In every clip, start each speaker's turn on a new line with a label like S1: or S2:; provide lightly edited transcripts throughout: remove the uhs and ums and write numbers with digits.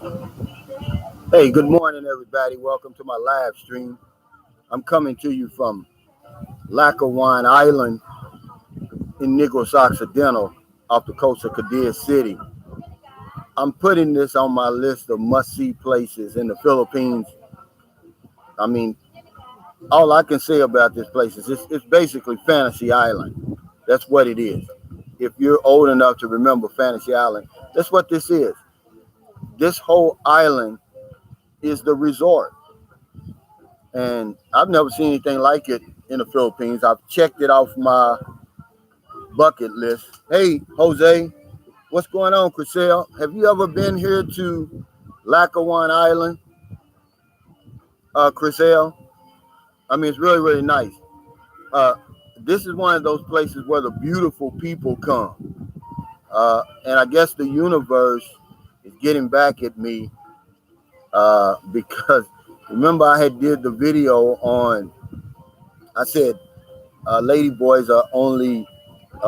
S1: Hey, good morning, everybody. Welcome to my live stream. I'm coming to you from Lackawanna Island in Negros Occidental off the coast of Cadiz City. I'm putting this on my list of must-see places in the Philippines. I mean, all I can say about this place is it's basically Fantasy Island. That's what it is. If you're old enough to remember Fantasy Island, that's what this is. This whole island is the resort. And I've never seen anything like it in the Philippines. I've checked it off my bucket list. Hey, Jose, what's going on, Chriselle? Have you ever been here to Lackawanna Island, Chriselle? I mean, it's really, really nice. Uh, this is one of those places where the beautiful people come. And I guess the universe is getting back at me because remember I had did the video on, I said, lady boys are only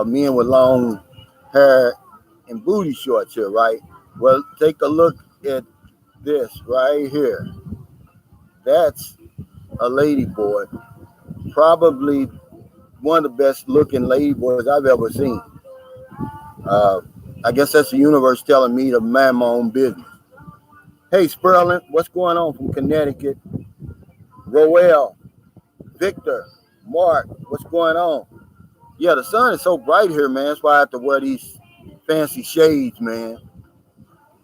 S1: men with long hair and booty shorts here, right? Well, take a look at this right here. That's a lady boy, probably one of the best looking lady boys I've ever seen. Uh, I guess that's the universe telling me to mind my own business. Hey, Sperling, what's going on from Connecticut? Roel, Victor, Mark, what's going on? Yeah, the sun is so bright here, man. That's why I have to wear these fancy shades, man.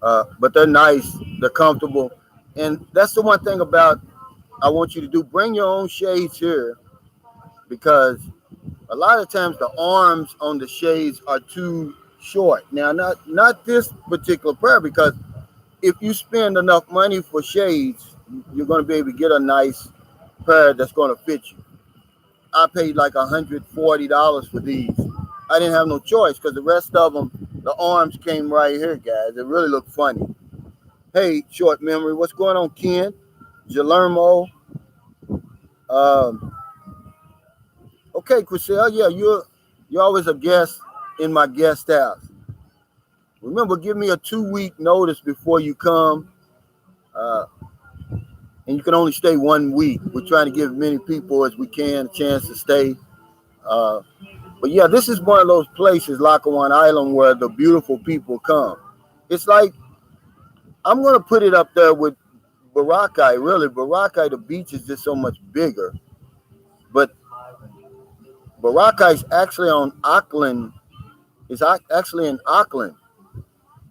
S1: But they're nice, they're comfortable. And that's the one thing about I want you to do. Bring your own shades here because a lot of times the arms on the shades are too short. Now, not this particular pair, because if you spend enough money for shades, you're going to be able to get a nice pair that's going to fit you. I paid like $140 for these. I didn't have no choice because the rest of them, the arms came right here, guys. It really looked funny. Hey, short memory, what's going on, Ken? Jalermo. Okay, Chriselle, yeah, you're always a guest in my guest house. Remember, give me a 2-week notice before you come, and you can only stay 1 week. We're trying to give as many people as we can a chance to stay. But yeah, this is one of those places, Lackawanna Island, where the beautiful people come. It's like, I'm going to put it up there with Boracay, really. Boracay, the beach is just so much bigger. But Boracay is actually on Auckland. It's actually in Auckland.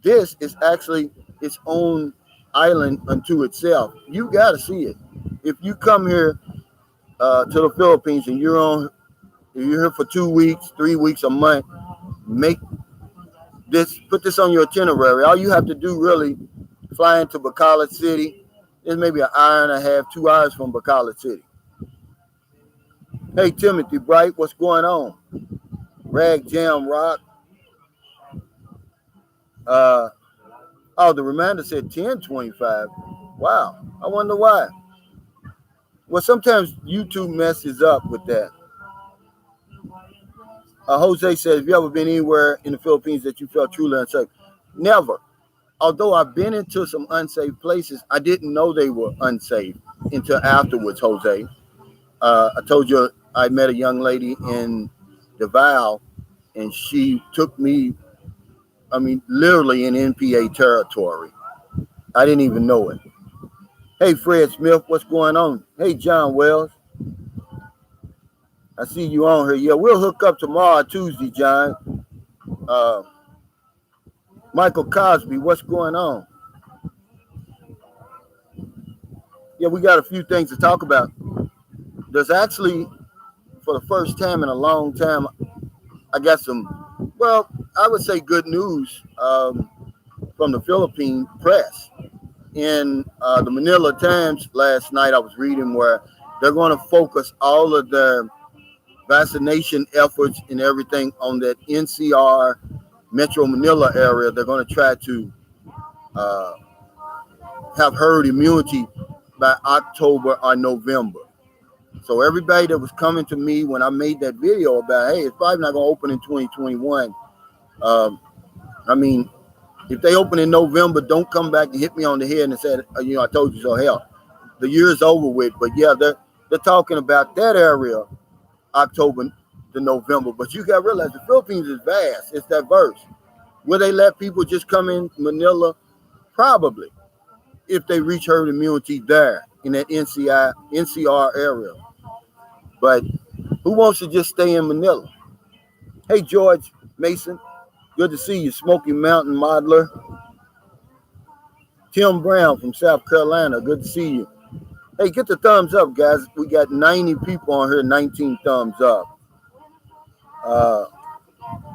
S1: This is actually its own island unto itself. You got to see it. If you come here to the Philippines and you're here for 2 weeks, 3 weeks, a month, put this on your itinerary. All you have to do really, fly into Bacolod City. It's maybe an hour and a half, 2 hours from Bacolod City. Hey, Timothy Bright, what's going on? Rag Jam Rock. The reminder said 1025. Wow, I wonder why. Well, sometimes YouTube messes up with that. Jose says, have you ever been anywhere in the Philippines that you felt truly unsafe? Never. Although I've been into some unsafe places, I didn't know they were unsafe until afterwards, Jose. I told you I met a young lady in Davao, and she took me, literally in NPA territory. I didn't even know it. Hey, Fred Smith, what's going on? Hey, John Wells. I see you on here. Yeah, we'll hook up tomorrow, Tuesday, John. Michael Cosby, what's going on? Yeah, we got a few things to talk about. There's actually, for the first time in a long time, I got some, I would say good news from the Philippine press. In the Manila Times last night, I was reading where they're going to focus all of their vaccination efforts and everything on that NCR Metro Manila area. They're going to try to have herd immunity by October or November. So everybody that was coming to me when I made that video about, hey, it's probably not going to open in 2021. If they open in November, don't come back and hit me on the head and say, I told you so. Hell, the year's over with. But yeah, they're talking about that area, October to November. But you got to realize the Philippines is vast. It's diverse. Will they let people just come in Manila? Probably, if they reach herd immunity there in that NCR area. But who wants to just stay in Manila? Hey, George Mason, good to see you. Smoky Mountain Modeler. Tim Brown from South Carolina, good to see you. Hey, get the thumbs up, guys. We got 90 people on here, 19 thumbs up.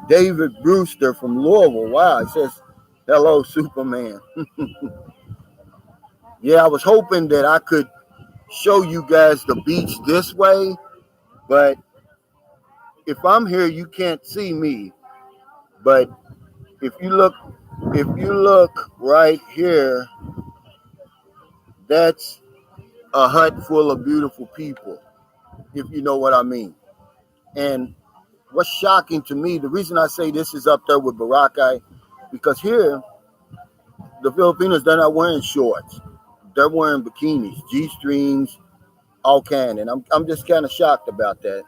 S1: David Brewster from Louisville. Wow, he says, hello, Superman. Yeah, I was hoping that I could show you guys the beach this way, but if I'm here, you can't see me. But if you look right here, that's a hut full of beautiful people, if you know what I mean. And what's shocking to me, the reason I say this is up there with Boracay, because here, the Filipinos, they're not wearing shorts. They're wearing bikinis, G-strings, all kind. And I'm just kind of shocked about that.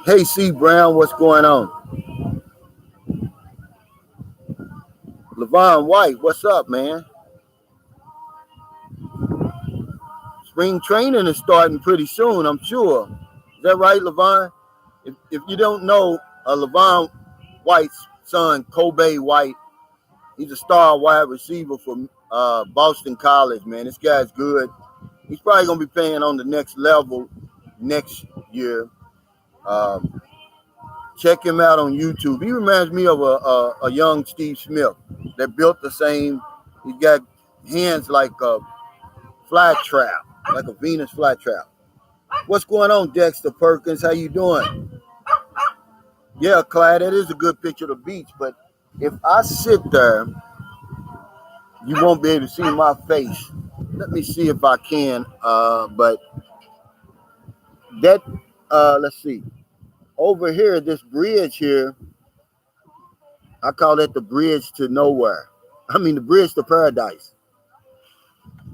S1: Hey, C. Brown, what's going on? Levon White, what's up, man? Spring training is starting pretty soon, I'm sure. Is that right, Levon? If you don't know, Levon White's son, Kobe White, he's a star wide receiver for Boston College, man. This guy's good. He's probably going to be playing on the next level next year. Check him out on YouTube. He reminds me of a young Steve Smith. They're built the same. He's got hands like a fly trap, like a Venus fly trap. What's going on, Dexter Perkins? How you doing? Yeah, Clyde, that is a good picture of the beach, but if I sit there, you won't be able to see my face. Let me see if I can, but that, let's see. Over here, this bridge here, I call that the bridge to nowhere. I mean, the bridge to paradise.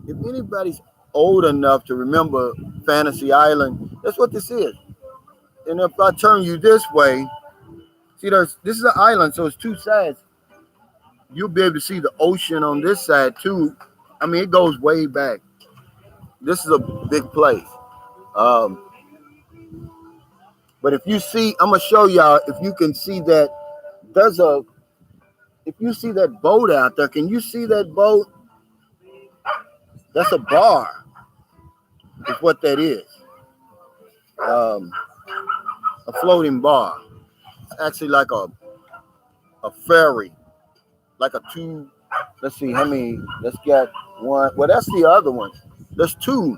S1: If anybody's old enough to remember Fantasy Island, that's what this is. And if I turn you this way, see, this is an island, so it's two sides. You'll be able to see the ocean on this side too. I mean, it goes way back. This is a big place. But if you see, I'm gonna show y'all if you can see that if you see that boat out there, can you see that boat? That's a bar, is what that is. A floating bar. It's actually like a ferry, like a two. Let's see how many. Let's get one. Well, that's the other one. There's two.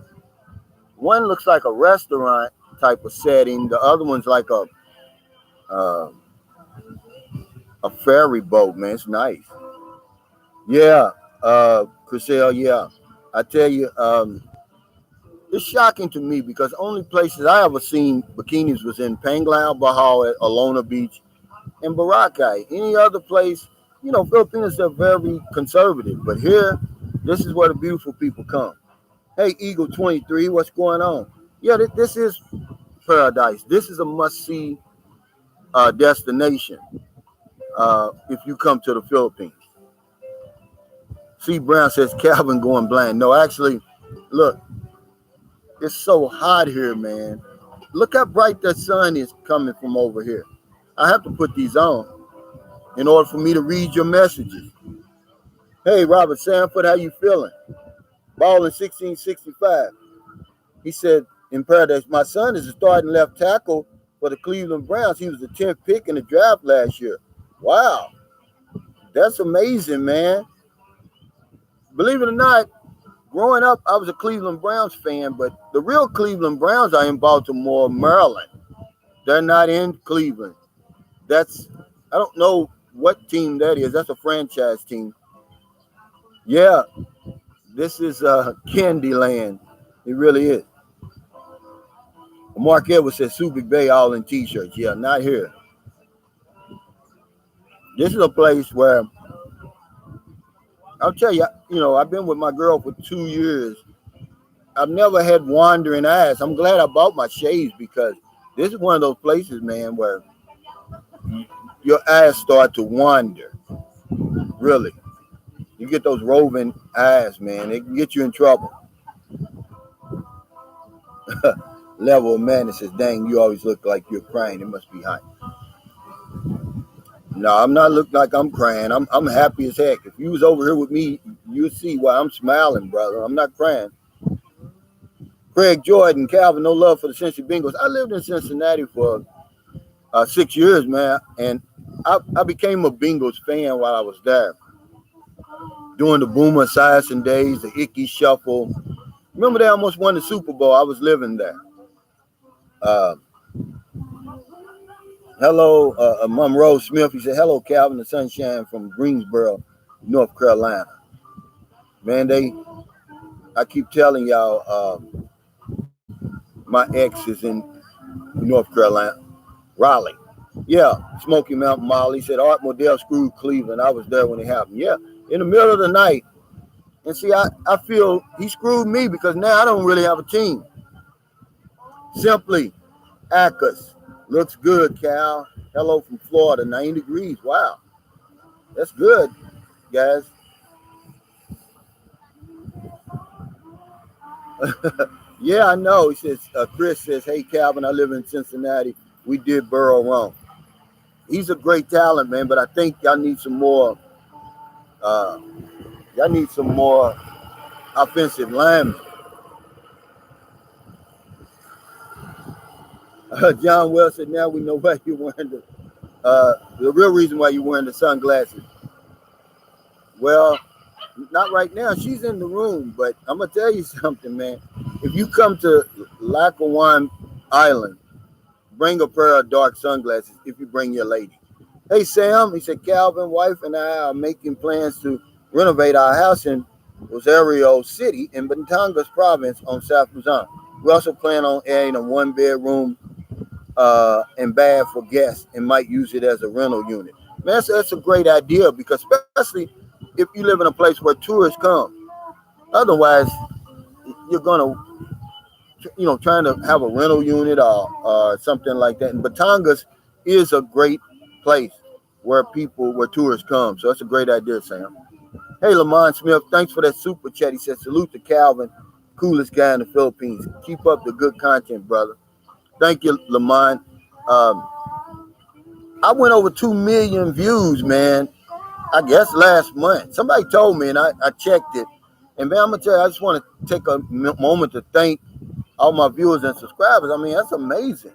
S1: One looks like a restaurant type of setting. The other one's like a ferry boat, man. It's nice. Yeah, Chriselle, yeah. I tell you, it's shocking to me because only places I ever seen bikinis was in Panglao, Bahal, at Alona Beach, and Boracay. Any other place, Filipinos are very conservative. But here, this is where the beautiful people come. Hey, Eagle 23, what's going on? Yeah, this is paradise. This is a must-see destination if you come to the Philippines. C. Brown says, Calvin going blind. No, actually, look, it's so hot here, man. Look how bright that sun is coming from over here. I have to put these on in order for me to read your messages. Hey, Robert Sanford, how you feeling? Ball in 1665. He said, in paradise, my son is a starting left tackle for the Cleveland Browns. He was the 10th pick in the draft last year. Wow. That's amazing, man. Believe it or not, growing up, I was a Cleveland Browns fan, but the real Cleveland Browns are in Baltimore, Maryland. They're not in Cleveland. I don't know what team that is. That's a franchise team. Yeah, this is Candyland. It really is. Mark Edwards says Subic Bay all in t-shirts. Yeah, not here. This is a place where I'll tell you, I've been with my girl for 2 years. I've never had wandering eyes. I'm glad I bought my shades because this is one of those places, man, where your eyes start to wander. Really, you get those roving eyes, man. It can get you in trouble. Level of madness says, "Dang, you always look like you're crying. It must be hot." No, I'm not looking like I'm crying. I'm happy as heck. If you was over here with me, you'd see why I'm smiling, brother. I'm not crying. Craig Jordan, Calvin, no love for the Cincinnati Bengals. I lived in Cincinnati for 6 years, man, and I became a Bengals fan while I was there. During the Boomer Esiason days, the Icky Shuffle. Remember they almost won the Super Bowl. I was living there. Uh, hello, Monroe Smith. He said, "Hello, Calvin, the Sunshine from Greensboro, North Carolina." Man, I keep telling y'all, my ex is in North Carolina, Raleigh. Yeah, Smoky Mountain Mall. He said Art Modell screwed Cleveland. I was there when it happened. Yeah, in the middle of the night. And see, I feel he screwed me because now I don't really have a team. Simply, Akers. Looks good, Cal. Hello from Florida, 90 degrees. Wow, that's good, guys. Yeah, I know. He says, Chris says, "Hey, Calvin, I live in Cincinnati. We did Burrow wrong. He's a great talent, man, but I think y'all need some more. Uh, y'all need some more offensive linemen." John Wells said, "Now we know why you're wearing the real reason why you're wearing the sunglasses." Well, not right now. She's in the room, but I'm gonna tell you something, man. If you come to Lackawanna Island, bring a pair of dark sunglasses. If you bring your lady. Hey Sam, he said, "Calvin, wife, and I are making plans to renovate our house in Rosario City in Batangas province on South Luzon. We also plan on adding a one-bedroom and bath for guests and might use it as a rental unit." Man, that's a great idea because especially if you live in a place where tourists come. Otherwise, you're gonna, trying to have a rental unit or something like that. And Batangas is a great place where tourists come. So that's a great idea, Sam. Hey, Lamont Smith, thanks for that super chat. He said, "Salute to Calvin, coolest guy in the Philippines. Keep up the good content, brother." Thank you, Lamont. Um, I went over 2 million views, man. I guess last month. Somebody told me, and I checked it. And man, I'm gonna tell you, I just want to take a moment to thank all my viewers and subscribers. I mean, that's amazing.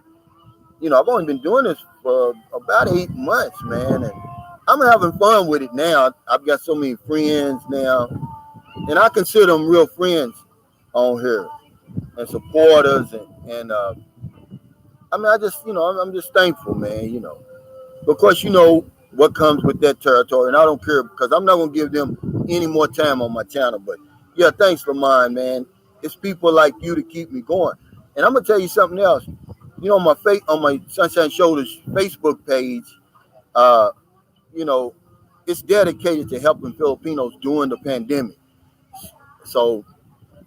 S1: I've only been doing this for about 8 months, man, and I'm having fun with it now. I've got so many friends now, and I consider them real friends on here and supporters, and I mean, I just, I'm just thankful, man. Because what comes with that territory, and I don't care because I'm not gonna give them any more time on my channel. But yeah, thanks for mine, man. It's people like you to keep me going. And I'm gonna tell you something else. On my Sunshine Shoulders Facebook page, uh, you know, it's dedicated to helping Filipinos during the pandemic. So,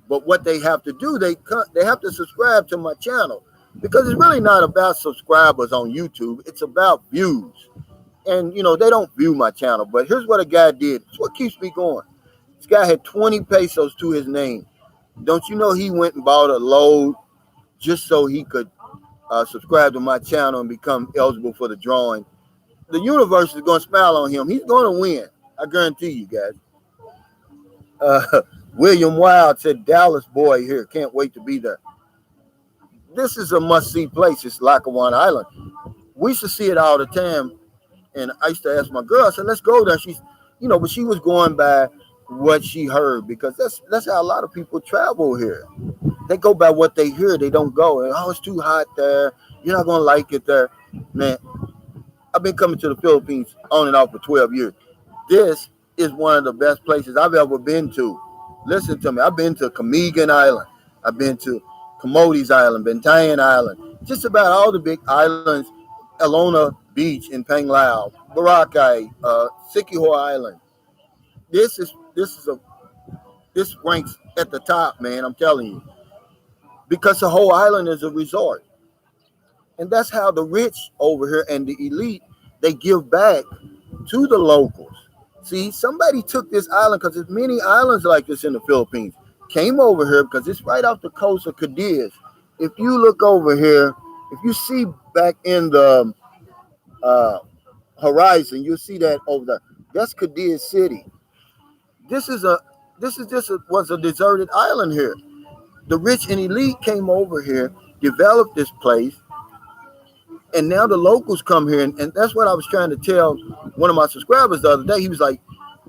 S1: but what they have to do, they have to subscribe to my channel because it's really not about subscribers on YouTube. It's about views. And they don't view my channel, but here's what a guy did. It's what keeps me going. This guy had 20 pesos to his name. Don't you know he went and bought a load just so he could subscribe to my channel and become eligible for the drawing? The universe is going to smile on him. He's going to win. I guarantee you guys. William Wild said, "Dallas boy here. Can't wait to be there." This is a must-see place. It's Lackawanna Island. We used to see it all the time. And I used to ask my girl, I said, "Let's go there." She's, but she was going by what she heard because that's how a lot of people travel here. They go by what they hear. They don't go, and oh, it's too hot there. You're not going to like it there. Man, I've been coming to the Philippines on and off for 12 years. This is one of the best places I've ever been to. Listen to me. I've been to Camigan Island. I've been to Camotes Island, Bantayan Island. Just about all the big islands Elona Beach in Panglao, Boracay, Siquijor Island. This ranks at the top, man. I'm telling you, because the whole island is a resort, and that's how the rich over here and the elite, they give back to the locals. See, somebody took this island, because there's many islands like this in the Philippines. Came over here because it's right off the coast of Cadiz. If you look over here, if you see back in the uh, horizon, you'll see that over there. That's Cadiz City. This is a was a deserted island here. The rich and elite came over here, developed this place, and now the locals come here, and that's what I was trying to tell one of my subscribers the other day. He was like,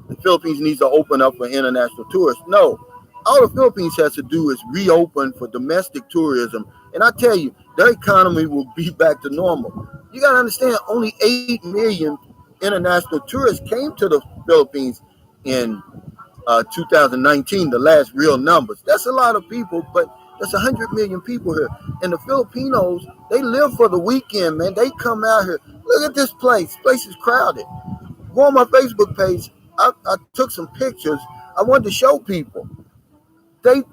S1: the Philippines needs to open up for international tourists. No, all the Philippines has to do is reopen for domestic tourism, and I tell you, their economy will be back to normal. You got to understand, only 8 million international tourists came to the Philippines in 2019, the last real numbers. That's a lot of people, but there's 100 million people here. And the Filipinos, they live for the weekend, man. They come out here. Look at this place. This place is crowded. Go on my Facebook page. I took some pictures. I wanted to show people. They,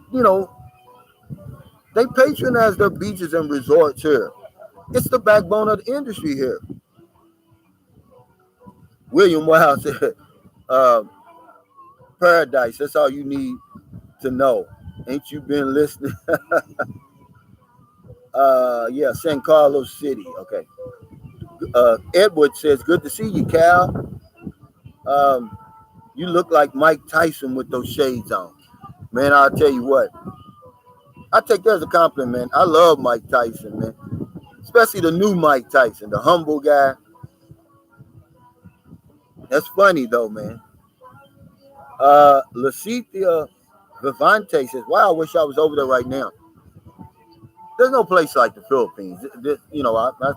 S1: they patronize their beaches and resorts here. It's the backbone of the industry here. William Wow said, paradise, that's all you need to know. Ain't you been listening? Yeah, San Carlos City. Okay. Edward says, good to see you, Cal. You look like Mike Tyson with those shades on. Man, I'll tell you what. I take that as a compliment. I love Mike Tyson, man. Especially the new Mike Tyson, the humble guy. That's funny, though, man. Lacethia Vivante says, wow, I wish I was over there right now. There's no place like the Philippines. That's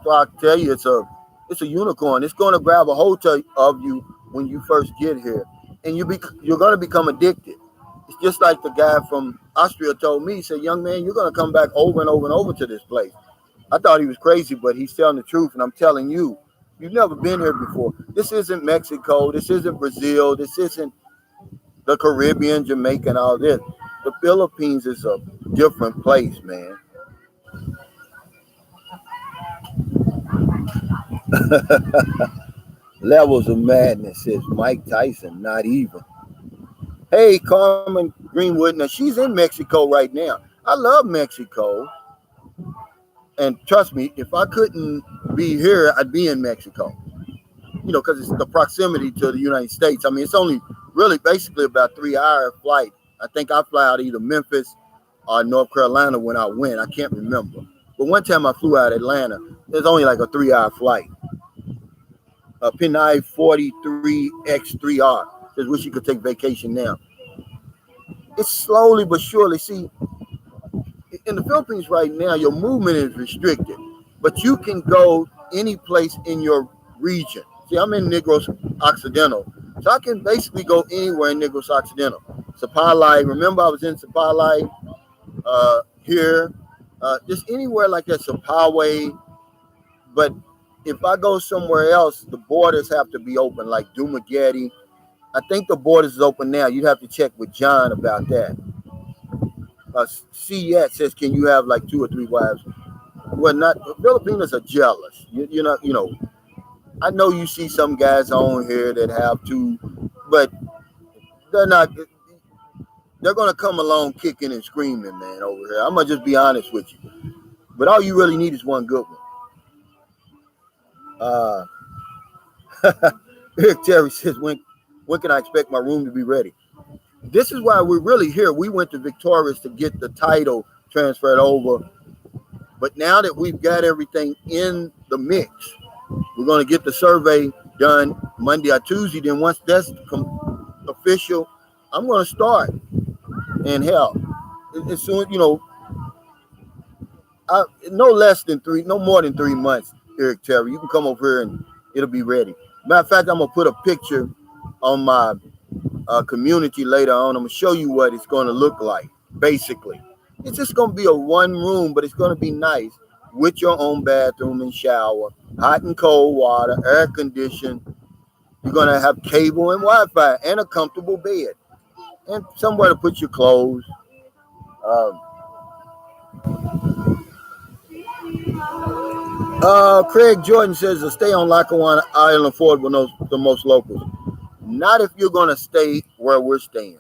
S1: why I tell you it's a unicorn. It's going to grab a hold of you when you first get here, and you're going to become addicted. It's just like the guy from Austria told me. He said, young man, you're going to come back over and over and over to this place. I thought he was crazy, but he's telling the truth, and I'm telling you, you've never been here before. This isn't Mexico. This isn't Brazil. This isn't the Caribbean, Jamaica, and all this. The Philippines is a different place, man. Levels of madness, says Mike Tyson, not even. Hey, Carmen Greenwood, now she's in Mexico right now. I love Mexico. And trust me, if I couldn't be here, I'd be in Mexico. Because it's the proximity to the United States. I mean, it's only really basically about a 3-hour flight. I think I fly out of either Memphis or North Carolina when I went. I can't remember. But one time I flew out of Atlanta. It was only like a 3-hour flight. Pinay 43X3R says, wish you could take vacation now. It's slowly but surely. See, in the Philippines right now, your movement is restricted, but you can go any place in your region. See, I'm in Negros Occidental, so I can basically go anywhere in Negros Occidental. Sapalay, remember I was in Sapalay here, just anywhere like that, Sapaway. But if I go somewhere else, the borders have to be open, like Dumaguete. I think the borders is open now. You'd have to check with John about that. Yet says, can you have like 2 or 3 wives? Well, not Filipinos are jealous. I know you see some guys on here that have 2, but they're not. They're gonna come along kicking and screaming, man, over here. I'm gonna just be honest with you. But all you really need is one good one. Eric Terry says, when can I expect my room to be ready? This is why we're really here. We went to Victoria's to get the title transferred over. But now that we've got everything in the mix, we're going to get the survey done Monday or Tuesday. Then once that's official, I'm going to start. And hell, as soon, no more than 3 months, Eric Terry. You can come over here and it'll be ready. Matter of fact, I'm going to put a picture on my community later on. I'm going to show you what it's going to look like, basically. It's just going to be a 1 room, but it's going to be nice. with your own bathroom and shower, hot and cold water, air conditioned. You're going to have cable and Wi-Fi and a comfortable bed and somewhere to put your clothes. Um, Craig Jordan says to stay on Lackawanna Island Ford with the most locals. Not if you're going to stay where we're staying.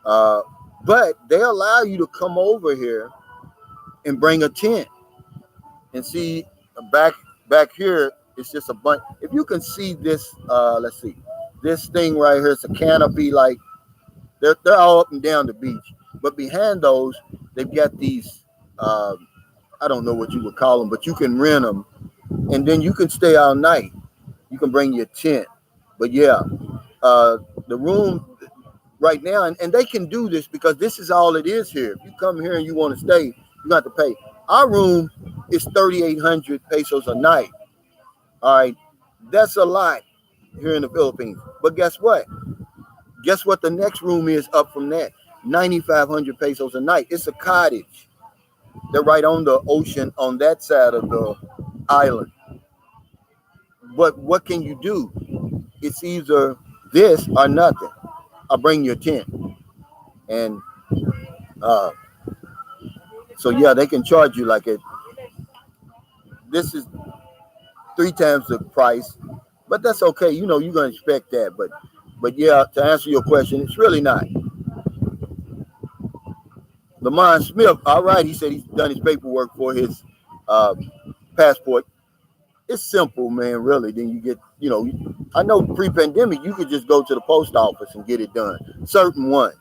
S1: Uh, but they allow you to come over here and bring a tent and see back here. It's just a bunch. If you can see this, let's see, this thing right here. It's a canopy. Like they're all up and down the beach, but behind those they've got these. I don't know what you would call them, but you can rent them, and then you can stay all night. You can bring your tent. But yeah, the room right now, and they can do this because this is all it is here. If you come here and you want to stay, you got to pay. Our room is 3,800 pesos a night. All right, that's a lot here in the Philippines. But guess what? Guess what? The next room is up from that, 9,500 pesos a night. It's a cottage. They're right on the ocean on that side of the island. But what can you do? It's either this or nothing. I'll bring your tent. And uh, so, yeah, they can charge you like it. This is 3 times the price, but that's okay. You know, you're going to expect that. But yeah, to answer your question, it's really not. Lamont Smith, all right, he said he's done his paperwork for his passport. It's simple, man, really. Then you get, I know pre-pandemic, you could just go to the post office and get it done. Certain ones.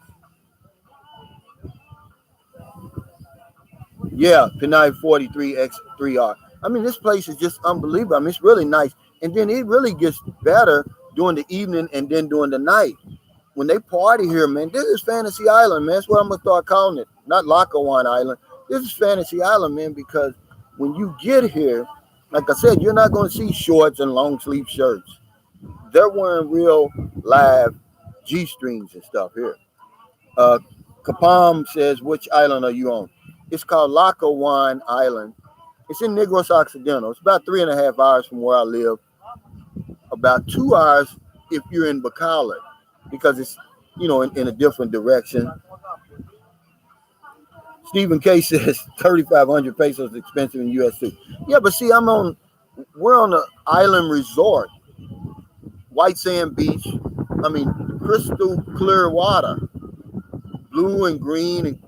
S1: Yeah, Penai 43X3R. I mean, this place is just unbelievable. I mean, it's really nice. And then it really gets better during the evening and then during the night. When they party here, man, this is Fantasy Island, man. That's what I'm going to start calling it. Not Lackawanna Island. This is Fantasy Island, man, because when you get here, like I said, you're not going to see shorts and long sleeve shirts. They're wearing real live G-strings and stuff here. Kapam says, which island are you on? It's called Lackawanna Island. It's in Negros Occidental. It's about 3.5 hours from where I live. About 2 hours if you're in Bacolod, because it's, in a different direction. Stephen K says 3,500 pesos is expensive in US too. Yeah, but see, we're on the island resort. White sand beach. I mean, crystal clear water. Blue and green and,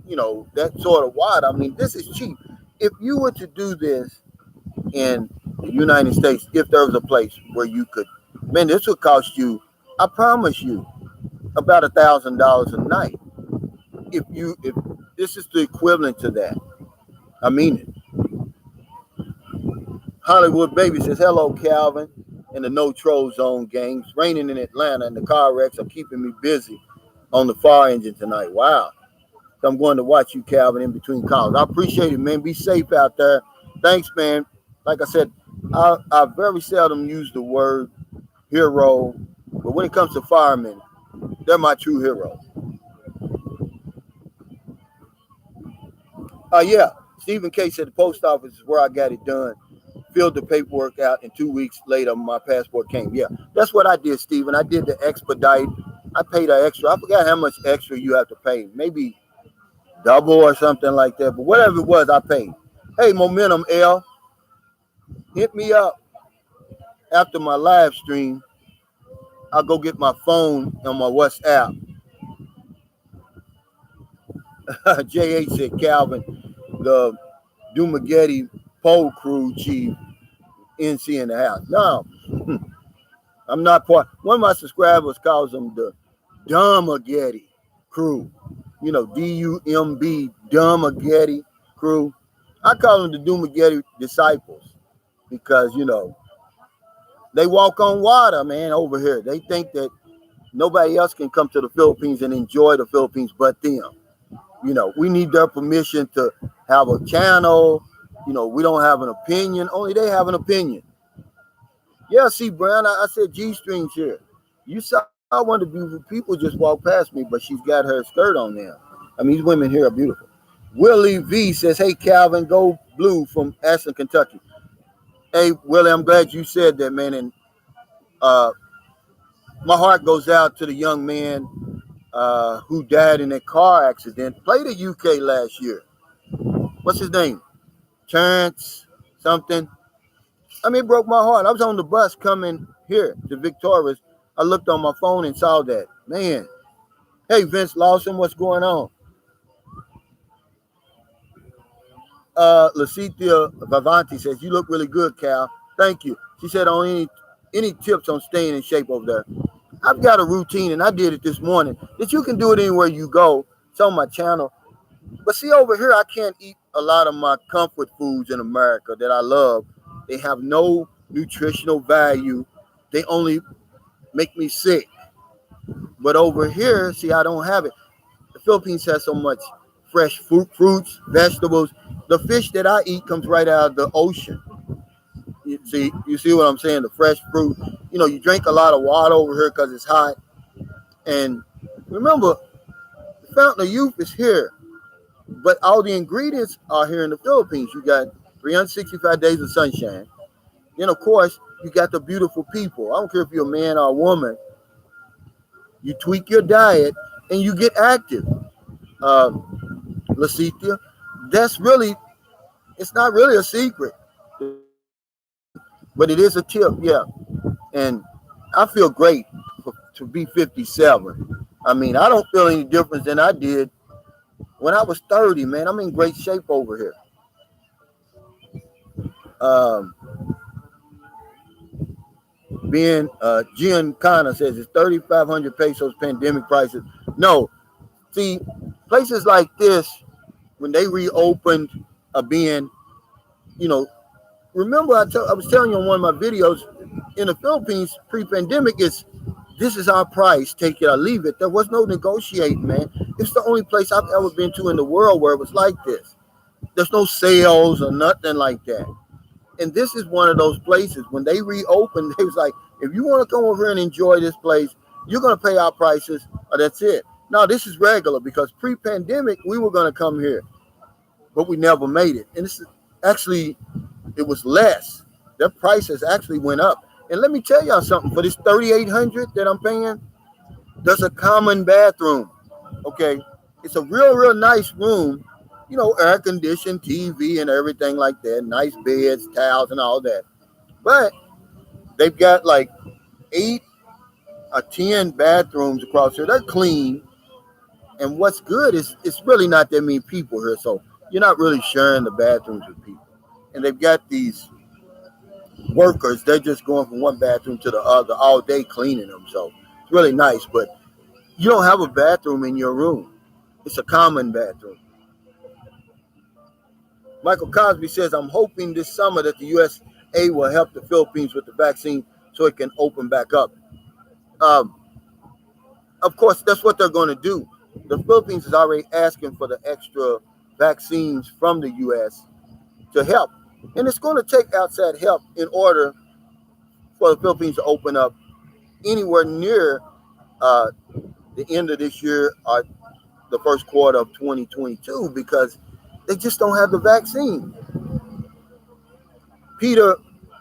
S1: that sort of water. I mean, this is cheap. If you were to do this in the United States, if there was a place where you could, man, this would cost you, I promise you, about $1,000 a night. If this is the equivalent to that, I mean it. Hollywood Baby says, hello, Calvin, and the No Troll Zone gang. It's raining in Atlanta, and the car wrecks are keeping me busy on the fire engine tonight. Wow. So I'm going to watch you, Calvin, in between calls. I appreciate it, man. Be safe out there. Thanks, man. Like I said, I very seldom use the word hero, but when it comes to firemen, they're my true heroes. Yeah, Stephen K said the post office is where I got it done. Filled the paperwork out, and 2 weeks later, my passport came. Yeah, that's what I did, Stephen. I did the expedite. I paid an extra. I forgot how much extra you have to pay. Maybe double or something like that. But whatever it was, I paid. Hey, Momentum L, hit me up after my live stream. I'll go get my phone on my WhatsApp. J.H. said, Calvin, the Dumagetti pole crew chief, NC in the house. No, I'm not part. One of my subscribers calls them the Dumagetti crew. D-U-M-B, Dumagetti crew. I call them the Dumagetti disciples because, they walk on water, man, over here. They think that nobody else can come to the Philippines and enjoy the Philippines but them. We need their permission to have a channel. We don't have an opinion. Only they have an opinion. Yeah, see, Brown, I said G-strings here. You saw one of the beautiful people just walk past me, but she's got her skirt on now. I mean, these women here are beautiful. Willie V says, hey, Calvin, go blue from Ashland, Kentucky. Hey, Willie, I'm glad you said that, man. And my heart goes out to the young man who died in a car accident. Played at UK last year. What's his name? Terrence something. I mean, it broke my heart. I was on the bus coming here to Victoria's. I looked on my phone and saw that. Man. Hey, Vince Lawson, what's going on? Lacethia Vivanti says, you look really good, Cal. Thank you. She said, on any tips on staying in shape over there? I've got a routine, and I did it this morning, that you can do it anywhere you go. It's on my channel. But see, over here, I can't eat a lot of my comfort foods in America that I love. They have no nutritional value. They only make me sick. But over here, see, I don't have it. The Philippines has so much fresh fruits, vegetables. The fish that I eat comes right out of the ocean. You see what I'm saying? The fresh fruit. You know, you drink a lot of water over here because it's hot. And remember, the Fountain of Youth is here. But all the ingredients are here in the Philippines. You got 365 days of sunshine. Then, of course, you got the beautiful people. I don't care if you're a man or a woman. You tweak your diet and you get active. Lacethia, it's not really a secret. But it is a tip, yeah. And I feel great to be 57. I mean, I don't feel any difference than I did when I was 30, man. I'm in great shape over here. Giancana says it's 3,500 pesos pandemic prices. No, see, places like this, when they reopened being, you know, remember I was telling you on one of my videos, in the Philippines pre-pandemic, this is our price, take it or leave it. There was no negotiating, man. It's the only place I've ever been to in the world where it was like this. There's no sales or nothing like that. And this is one of those places. When they reopened, they was like, if you want to come over here and enjoy this place, you're going to pay our prices, or that's it. Now, this is regular, because pre-pandemic, we were going to come here, but we never made it. And this is actually, it was less. Their prices actually went up. And let me tell y'all something. For this $3,800 that I'm paying, there's a common bathroom. Okay, it's a real nice room. You know, air conditioned, TV, and everything like that. Nice beds, towels, and all that. But they've got like 8 or 10 bathrooms across here. They're clean. And what's good is it's really not that many people here, so you're not really sharing the bathrooms with people. And they've got these workers, they're just going from one bathroom to the other all day cleaning them. So it's really nice, but you don't have a bathroom in your room. It's a common bathroom. Michael Cosby says, I'm hoping this summer that the USA will help the Philippines with the vaccine so it can open back up. Of course, that's what they're going to do. The Philippines is already asking for the extra vaccines from the U.S. to help. And it's going to take outside help in order for the Philippines to open up anywhere near the end of this year or the first quarter of 2022, because they just don't have the vaccine. Peter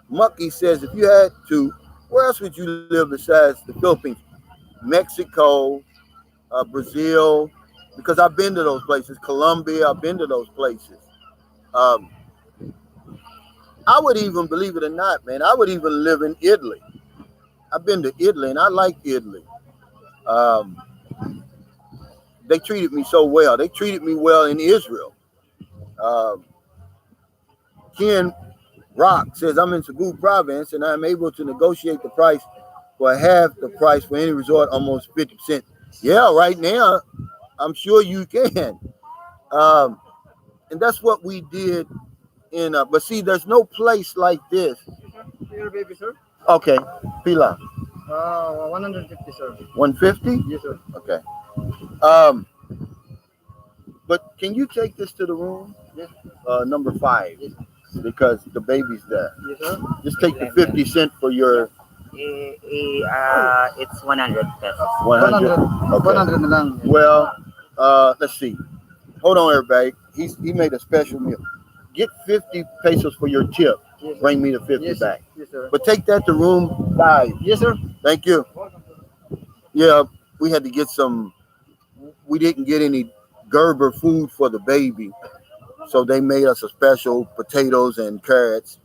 S1: Mucky says, if you had to, where else would you live besides the Philippines? Mexico, Brazil, because I've been to those places. Colombia, I've been to those places. I would even, believe it or not, man, I would even live in Italy. I've been to Italy, and I like Italy. They treated me so well. They treated me well in Israel. Ken Rock says, I'm in Cebu province, and I'm able to negotiate the price for half the price for any resort, almost 50%. Yeah, right now, I'm sure you can. And that's what we did in, but see, there's no place like this.
S2: Your baby, sir?
S1: Okay, Pila.
S2: 150, sir.
S1: 150?
S2: Yes, sir.
S1: Okay. But can you take this to the room?
S2: Yes.
S1: Number 5,
S2: Yes.
S1: Because the baby's there.
S2: Yes, sir.
S1: Just take the 50 cent for your.
S3: It's 100 pesos.
S1: 100. Okay.
S2: 100 na lang.
S1: Well, let's see. hold on, everybody. He made a special meal. Get 50 pesos for your tip.
S2: Yes,
S1: Bring me the 50
S2: yes,
S1: back.
S2: yes, sir.
S1: But take that to room 5.
S2: Yes, sir.
S1: Thank you. Yeah, we had to get some. We didn't get any Gerber food for the baby, so they made us a special potatoes and carrots,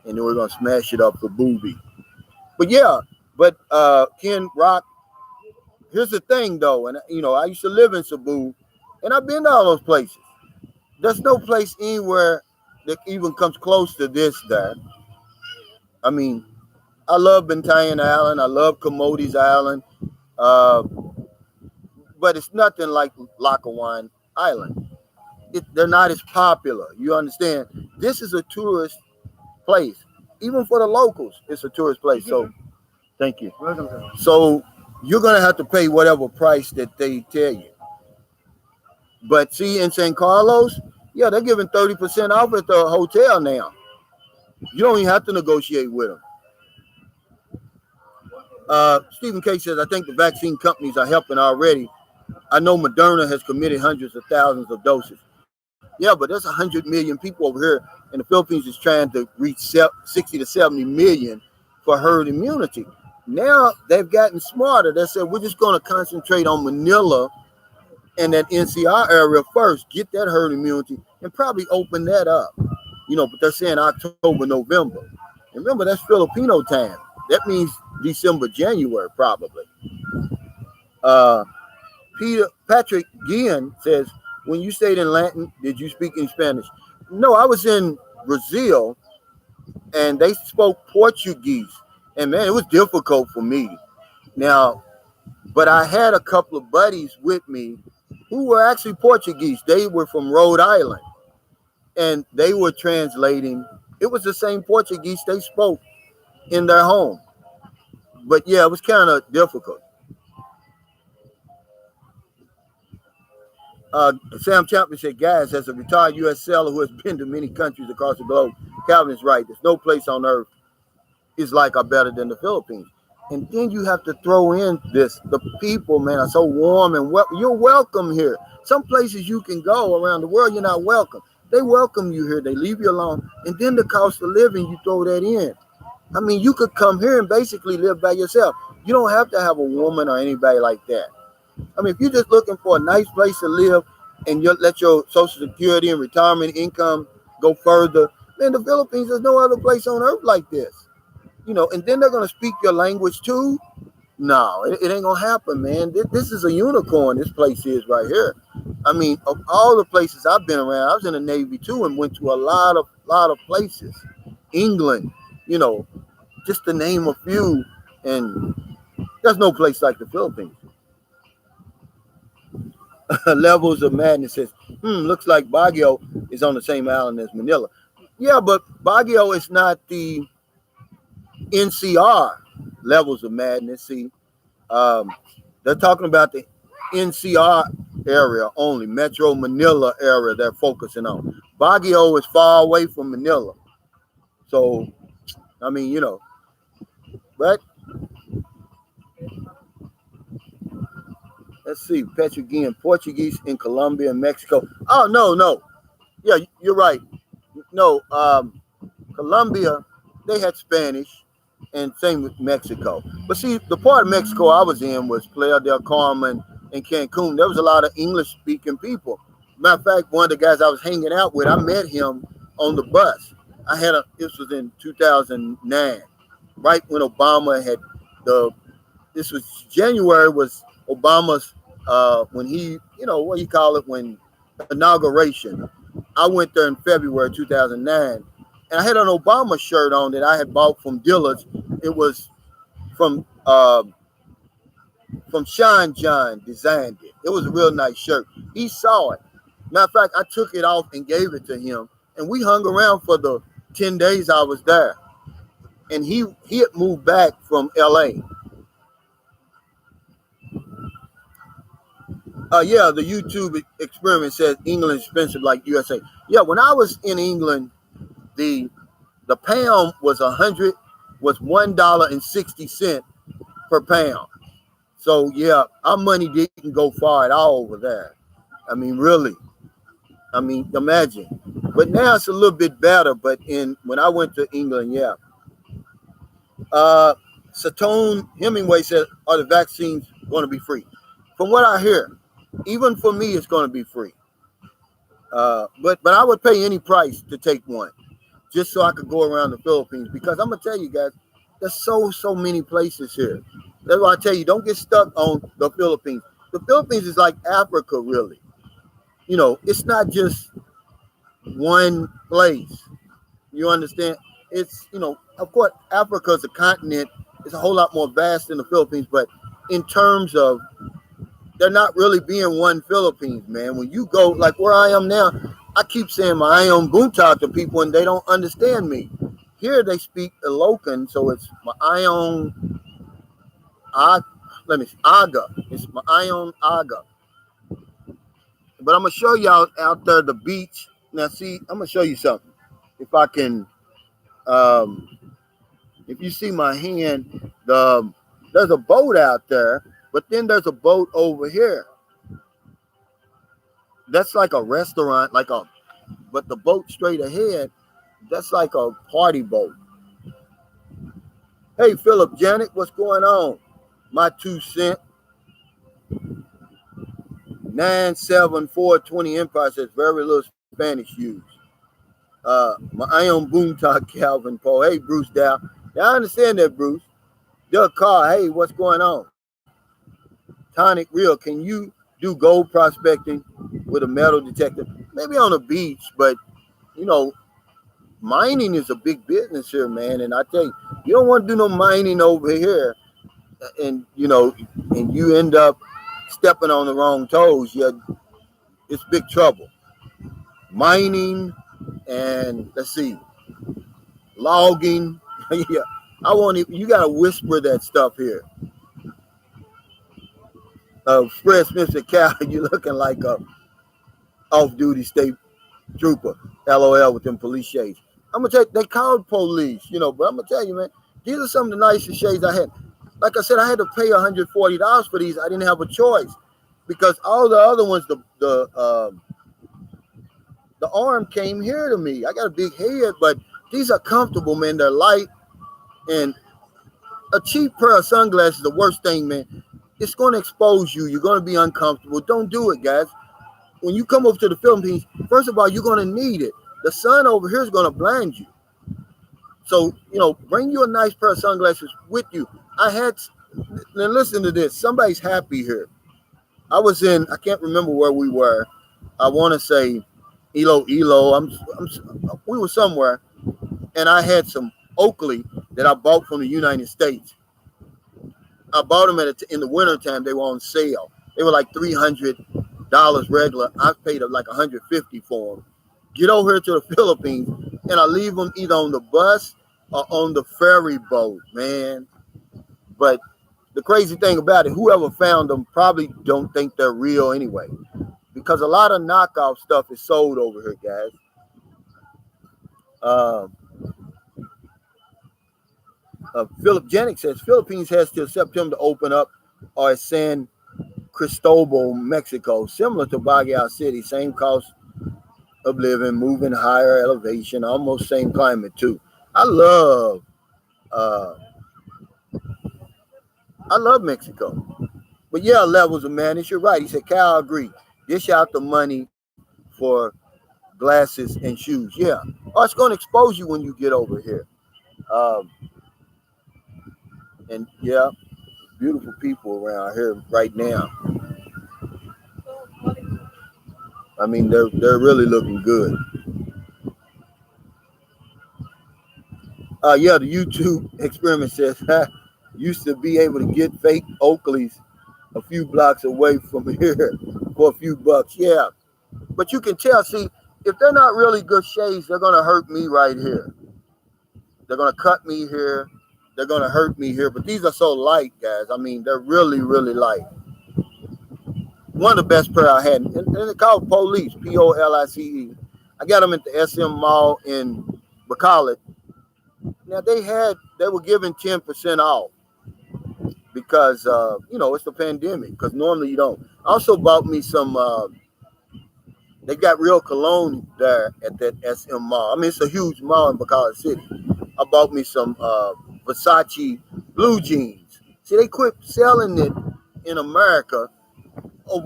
S1: and then we're gonna smash it up for Booby. But yeah, but Ken Rock, here's the thing though, and I used to live in Cebu, and I've been to all those places. There's no place anywhere that even comes close to this there. I mean, I love Bantayan Island, I love Comody's Island, uh, but it's nothing like Lackawanna Island. They're not as popular. You understand? This is a tourist place. Even for the locals, it's a tourist place. So, thank you.
S2: Welcome, sir.
S1: So, you're going to have to pay whatever price that they tell you. But see, in San Carlos, yeah, they're giving 30% off at the hotel now. You don't even have to negotiate with them. Stephen K says, I think the vaccine companies are helping already. I know Moderna has committed hundreds of thousands of doses. Yeah, but there's 100 million people over here, and the Philippines is trying to reach 60 to 70 million for herd immunity. Now they've gotten smarter. They said, we're just going to concentrate on Manila and that NCR area first, get that herd immunity, and probably open that up. But they're saying October, November. And remember, that's Filipino time. That means December, January, probably. Patrick Guillen says, when you stayed in Latin, did you speak in Spanish? No, I was in Brazil, and they spoke Portuguese. And, man, it was difficult for me. Now, but I had a couple of buddies with me who were actually Portuguese. They were from Rhode Island, and they were translating. It was the same Portuguese they spoke in their home. But, yeah, it was kind of difficult. Sam Chapman said, guys, as a retired U.S. sailor who has been to many countries across the globe, Calvin is right. There's no place on earth is like or better than the Philippines. And then you have to throw in this. The people, man, are so warm and you're welcome here. Some places you can go around the world, you're not welcome. They welcome you here. They leave you alone. And then the cost of living, you throw that in. I mean, you could come here and basically live by yourself. You don't have to have a woman or anybody like that. I mean, if you're just looking for a nice place to live and you let your Social Security and retirement income go further, man, the Philippines, there's no other place on earth like this. And then they're going to speak your language too. No, it ain't going to happen, man. This is a unicorn, this place is right here. I mean, of all the places I've been around, I was in the Navy too and went to a lot of places. England, just to name a few. And there's no place like the Philippines. Levels of Madness says, looks like Baguio is on the same island as Manila. Yeah, but Baguio is not the NCR Levels of Madness. See, they're talking about the NCR area only, Metro Manila area they're focusing on. Baguio is far away from Manila. So, I mean, but let's see, Patrick again, Portuguese in Colombia and Mexico. Oh, no. Yeah, you're right. No, Colombia, they had Spanish, and same with Mexico. But see, the part of Mexico I was in was Playa del Carmen and Cancun. There was a lot of English-speaking people. Matter of fact, one of the guys I was hanging out with, I met him on the bus. This was in 2009, right when Obama had this was January, was Obama's, when he, what do you call it, when inauguration. I went there in February 2009, and I had an Obama shirt on that I had bought from Dillard's. It was from Sean John designed it. It was a real nice shirt. He saw it. Matter of fact, I took it off and gave it to him, and we hung around for the 10 days I was there. And he had moved back from LA. Yeah, the YouTube experiment says England is expensive like USA. Yeah, when I was in England, the pound was $1.60 per pound. So yeah, our money didn't go far at all over there. I mean, really. I mean, imagine. But now it's a little bit better. But when I went to England, yeah. Uh, Satone Hemingway said, "Are the vaccines going to be free?" From what I hear, even for me, it's going to be free. But I would pay any price to take one, just so I could go around the Philippines. Because I'm gonna tell you guys, there's so many places here. That's why I tell you, don't get stuck on the Philippines. The Philippines is like Africa, really. It's not just one place. You understand? Of course, Africa is a continent. It's a whole lot more vast than the Philippines, but in terms of they're not really being one Philippines, man. When you go like where I am now, I keep saying my Ion Bunta to people and they don't understand me. Here they speak Ilocan, so it's my Ion Ag let me see, Aga. It's my Ion Aga. But I'm gonna show y'all out there the beach. Now see, I'm gonna show you something. If I can um if you see my hand, there's a boat out there, but then there's a boat over here. That's like a restaurant, but the boat straight ahead, that's like a party boat. Hey, Philip Janet, what's going on? My 2 cent, 97420 Empire says very little Spanish used. My Ion Boomtalk Calvin Poe. Hey, Bruce Dow. Now, I understand that, Bruce. Doug Carr, hey, what's going on? Tonic Real, can you do gold prospecting with a metal detector? Maybe on a beach, but, you know, mining is a big business here, man. And I tell you, you don't want to do no mining over here, and you end up stepping on the wrong toes. It's big trouble. Mining and let's see, logging. Yeah, I want it. You gotta whisper that stuff here. Fred Smith said, "Cal, you looking like a off-duty state trooper." LOL with them police shades. I'm gonna tell you, they called police, but I'm gonna tell you, man, these are some of the nicest shades I had. Like I said, I had to pay $140 for these. I didn't have a choice because all the other ones, the arm came here to me. I got a big head, but these are comfortable, man. They're light, and a cheap pair of sunglasses is the worst thing, man. It's going to expose you. You're going to be uncomfortable. Don't do it, guys. When you come over to the Philippines, first of all, you're going to need it. The sun over here is going to blind you. So, bring you a nice pair of sunglasses with you. Now listen to this. Somebody's happy here. I can't remember where we were. I want to say Elo. We were somewhere, and I had some Oakley that I bought from the United States. I bought them in the wintertime. They were on sale. They were like $300 regular. I paid like $150 for them. Get over here to the Philippines, and I leave them either on the bus or on the ferry boat, man. But the crazy thing about it, whoever found them probably don't think they're real anyway, because a lot of knockoff stuff is sold over here, guys. Philip Jennings says Philippines has till September to open up, or San Cristobal, Mexico, similar to Baguio City, same cost of living, moving higher elevation, almost same climate too. I love uh, I love Mexico. But yeah, levels of madness. You're right. He said, Cal, I agree. Dish out the money for glasses and shoes. Yeah. Oh, it's going to expose you when you get over here. Um, and yeah, beautiful people around here right now. I mean, they're really looking good. Yeah, the YouTube experiment says used to be able to get fake Oakleys a few blocks away from here for a few bucks. Yeah, but you can tell. See, if they're not really good shades, they're gonna hurt me right here. They're gonna cut me here. They're gonna hurt me here. But these are so light, guys. I mean, they're really, really light. One of the best pair I had, and they're called Police, Police. I got them at the SM Mall in Bacolod. Now they were giving 10% off because it's the pandemic. Because normally you don't. I also bought me some They got real cologne there at that SM mall. I mean, it's a huge mall in Bacala City. I bought me some Versace blue jeans. See, they quit selling it in America,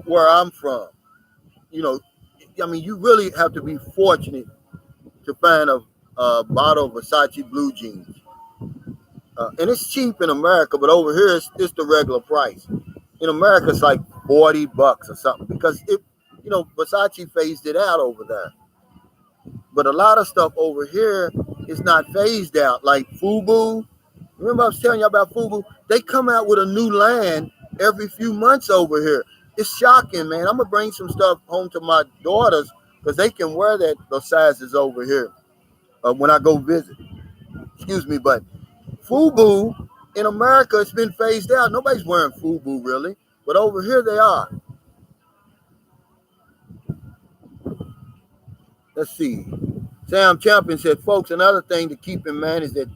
S1: where I'm from. You know, I mean, you really have to be fortunate to find a bottle of Versace blue jeans. And it's cheap in America, but over here it's the regular price. In America, it's like $40 or something because Versace phased it out over there. But a lot of stuff over here is not phased out, like Fubu. Remember I was telling you about Fubu? They come out with a new line every few months over here. It's shocking, man. I'm gonna bring some stuff home to my daughters because they can wear those sizes over here when I go visit. Excuse me, but Fubu in America, it's been phased out. Nobody's wearing Fubu really, but over here they are. Let's see. Sam Champion said, folks, another thing to keep in mind is that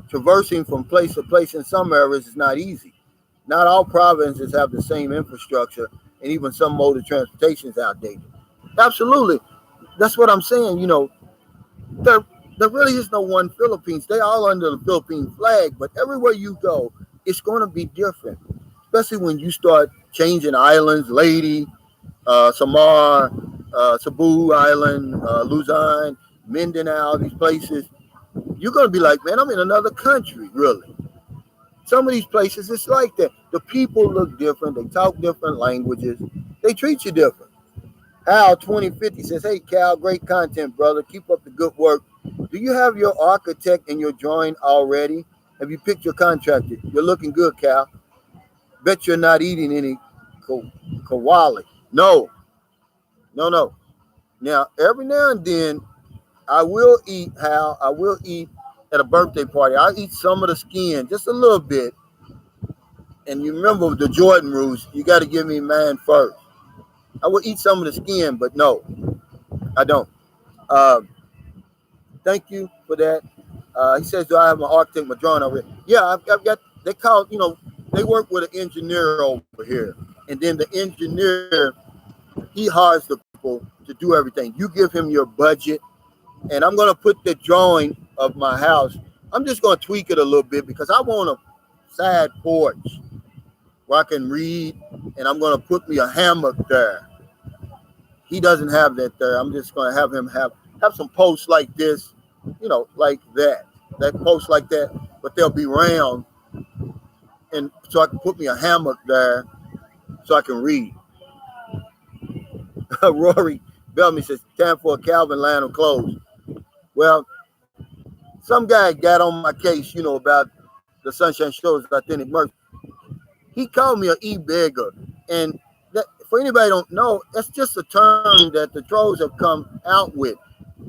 S1: traversing from place to place in some areas is not easy. Not all provinces have the same infrastructure, and even some mode of transportation is outdated. Absolutely. That's what I'm saying. There really is no one Philippines. They all under the Philippine flag, but everywhere you go, it's going to be different. Especially when you start changing islands, Leyte, Samar, Cebu Island, Luzon, Mindanao, these places. You're going to be like, man, I'm in another country, really. Some of these places, it's like that. The people look different. They talk different languages. They treat you different. Al 2050 says, hey, Cal, great content, brother. Keep up the good work. Do you have your architect and your drawing already? Have you picked your contractor? You're looking good, Cal. Bet you're not eating any kawali. No. Now, every now and then, I will eat, Hal. I will eat at a birthday party. I'll eat some of the skin, just a little bit. And you remember the Jordan rules. You got to give me mine first. I will eat some of the skin, but no, I don't. Thank you for that. He says, do I have my architect, my drawing already? Yeah, I've got, they work with an engineer over here. And then the engineer, he hires the people to do everything. You give him your budget, and I'm going to put the drawing of my house. I'm just going to tweak it a little bit because I want a side porch where I can read, and I'm going to put me a hammock there. He doesn't have that there. I'm just going to have him have some posts like this, like that post like that, but they'll be round, and so I can put me a hammock there so I can read. Rory Bellamy says, time for a Calvin line of clothes. Well, some guy got on my case, about the Sunshine Show's authentic merch. He called me an e-beggar, and that, for anybody who don't know, that's just a term that the trolls have come out with.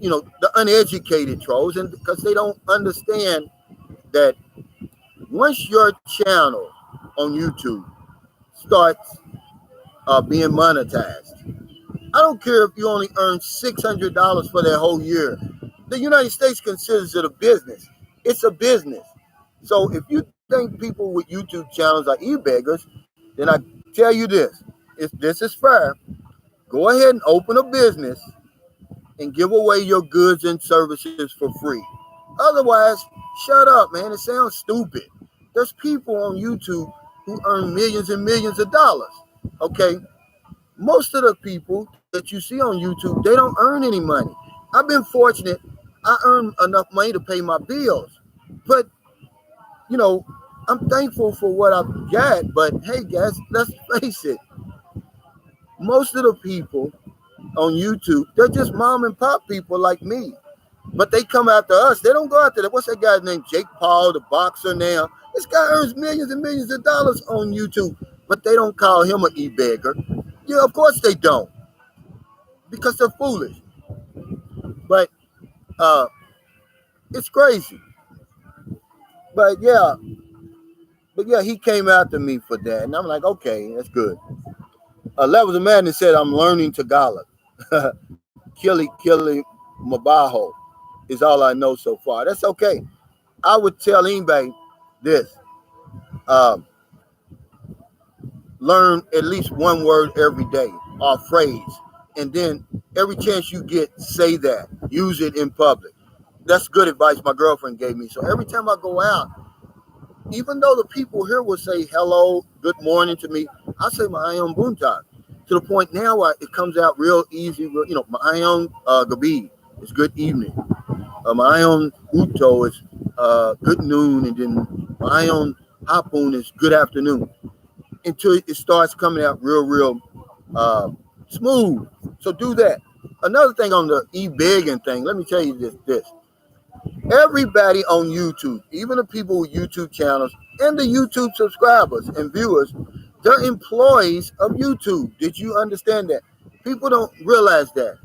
S1: The uneducated trolls, and because they don't understand that once your channel on YouTube starts being monetized, I don't care if you only earn $600 for that whole year. The United States considers it a business. It's a business. So if you think people with YouTube channels are e-beggars, then I tell you this. If this is fair, go ahead and open a business and give away your goods and services for free. Otherwise, shut up, man. It sounds stupid. There's people on YouTube who earn millions and millions of dollars. Okay? Most of the people that you see on YouTube, they don't earn any money. I've been fortunate. I earn enough money to pay my bills. But, I'm thankful for what I've got. But, hey, guys, let's face it. Most of the people on YouTube, they're just mom and pop people like me. But they come after us. They don't go after that. What's that guy's name? Jake Paul, the boxer now. This guy earns millions and millions of dollars on YouTube. But they don't call him an e-beggar. Yeah, of course they don't. Because they're foolish. But it's crazy. But yeah, he came after me for that. And I'm like, okay, that's good. Levels of Madness said, I'm learning Tagalog. Kili Mabaho is all I know so far. That's okay. I would tell anybody this. Learn at least one word every day or phrase. And then Every chance you get, say that. Use it in public. That's good advice my girlfriend gave me. So every time I go out, even though the people here will say hello, good morning to me, I say my own buntai. To the point now where it comes out real easy. My own gabi is good evening. My own uto is good noon, and then my own hapun is good afternoon. Until it starts coming out real uh, smooth. So do that. Another thing on the e-begging thing, let me tell you this. Everybody on YouTube, even the people with YouTube channels and the YouTube subscribers and viewers, they're employees of YouTube. Did you understand that? People don't realize that.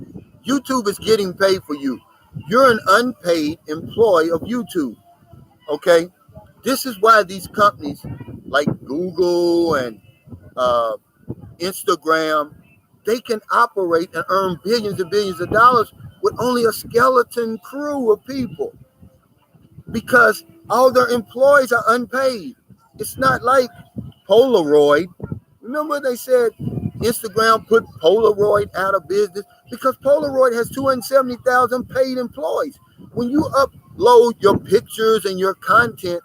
S1: YouTube is getting paid for you. You're an unpaid employee of YouTube. Okay? This is why these companies like Google and uh, Instagram, they can operate and earn billions and billions of dollars with only a skeleton crew of people because all their employees are unpaid. It's not like Polaroid. Remember they said Instagram put Polaroid out of business because Polaroid has 270,000 paid employees. When you upload your pictures and your content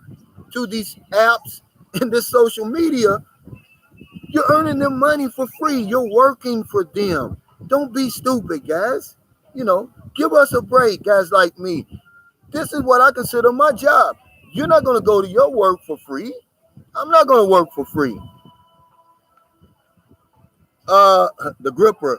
S1: to these apps and this social media, you're earning them money for free. You're working for them. Don't be stupid, guys. Give us a break, guys like me. This is what I consider my job. You're not going to go to your work for free. I'm not going to work for free. The gripper.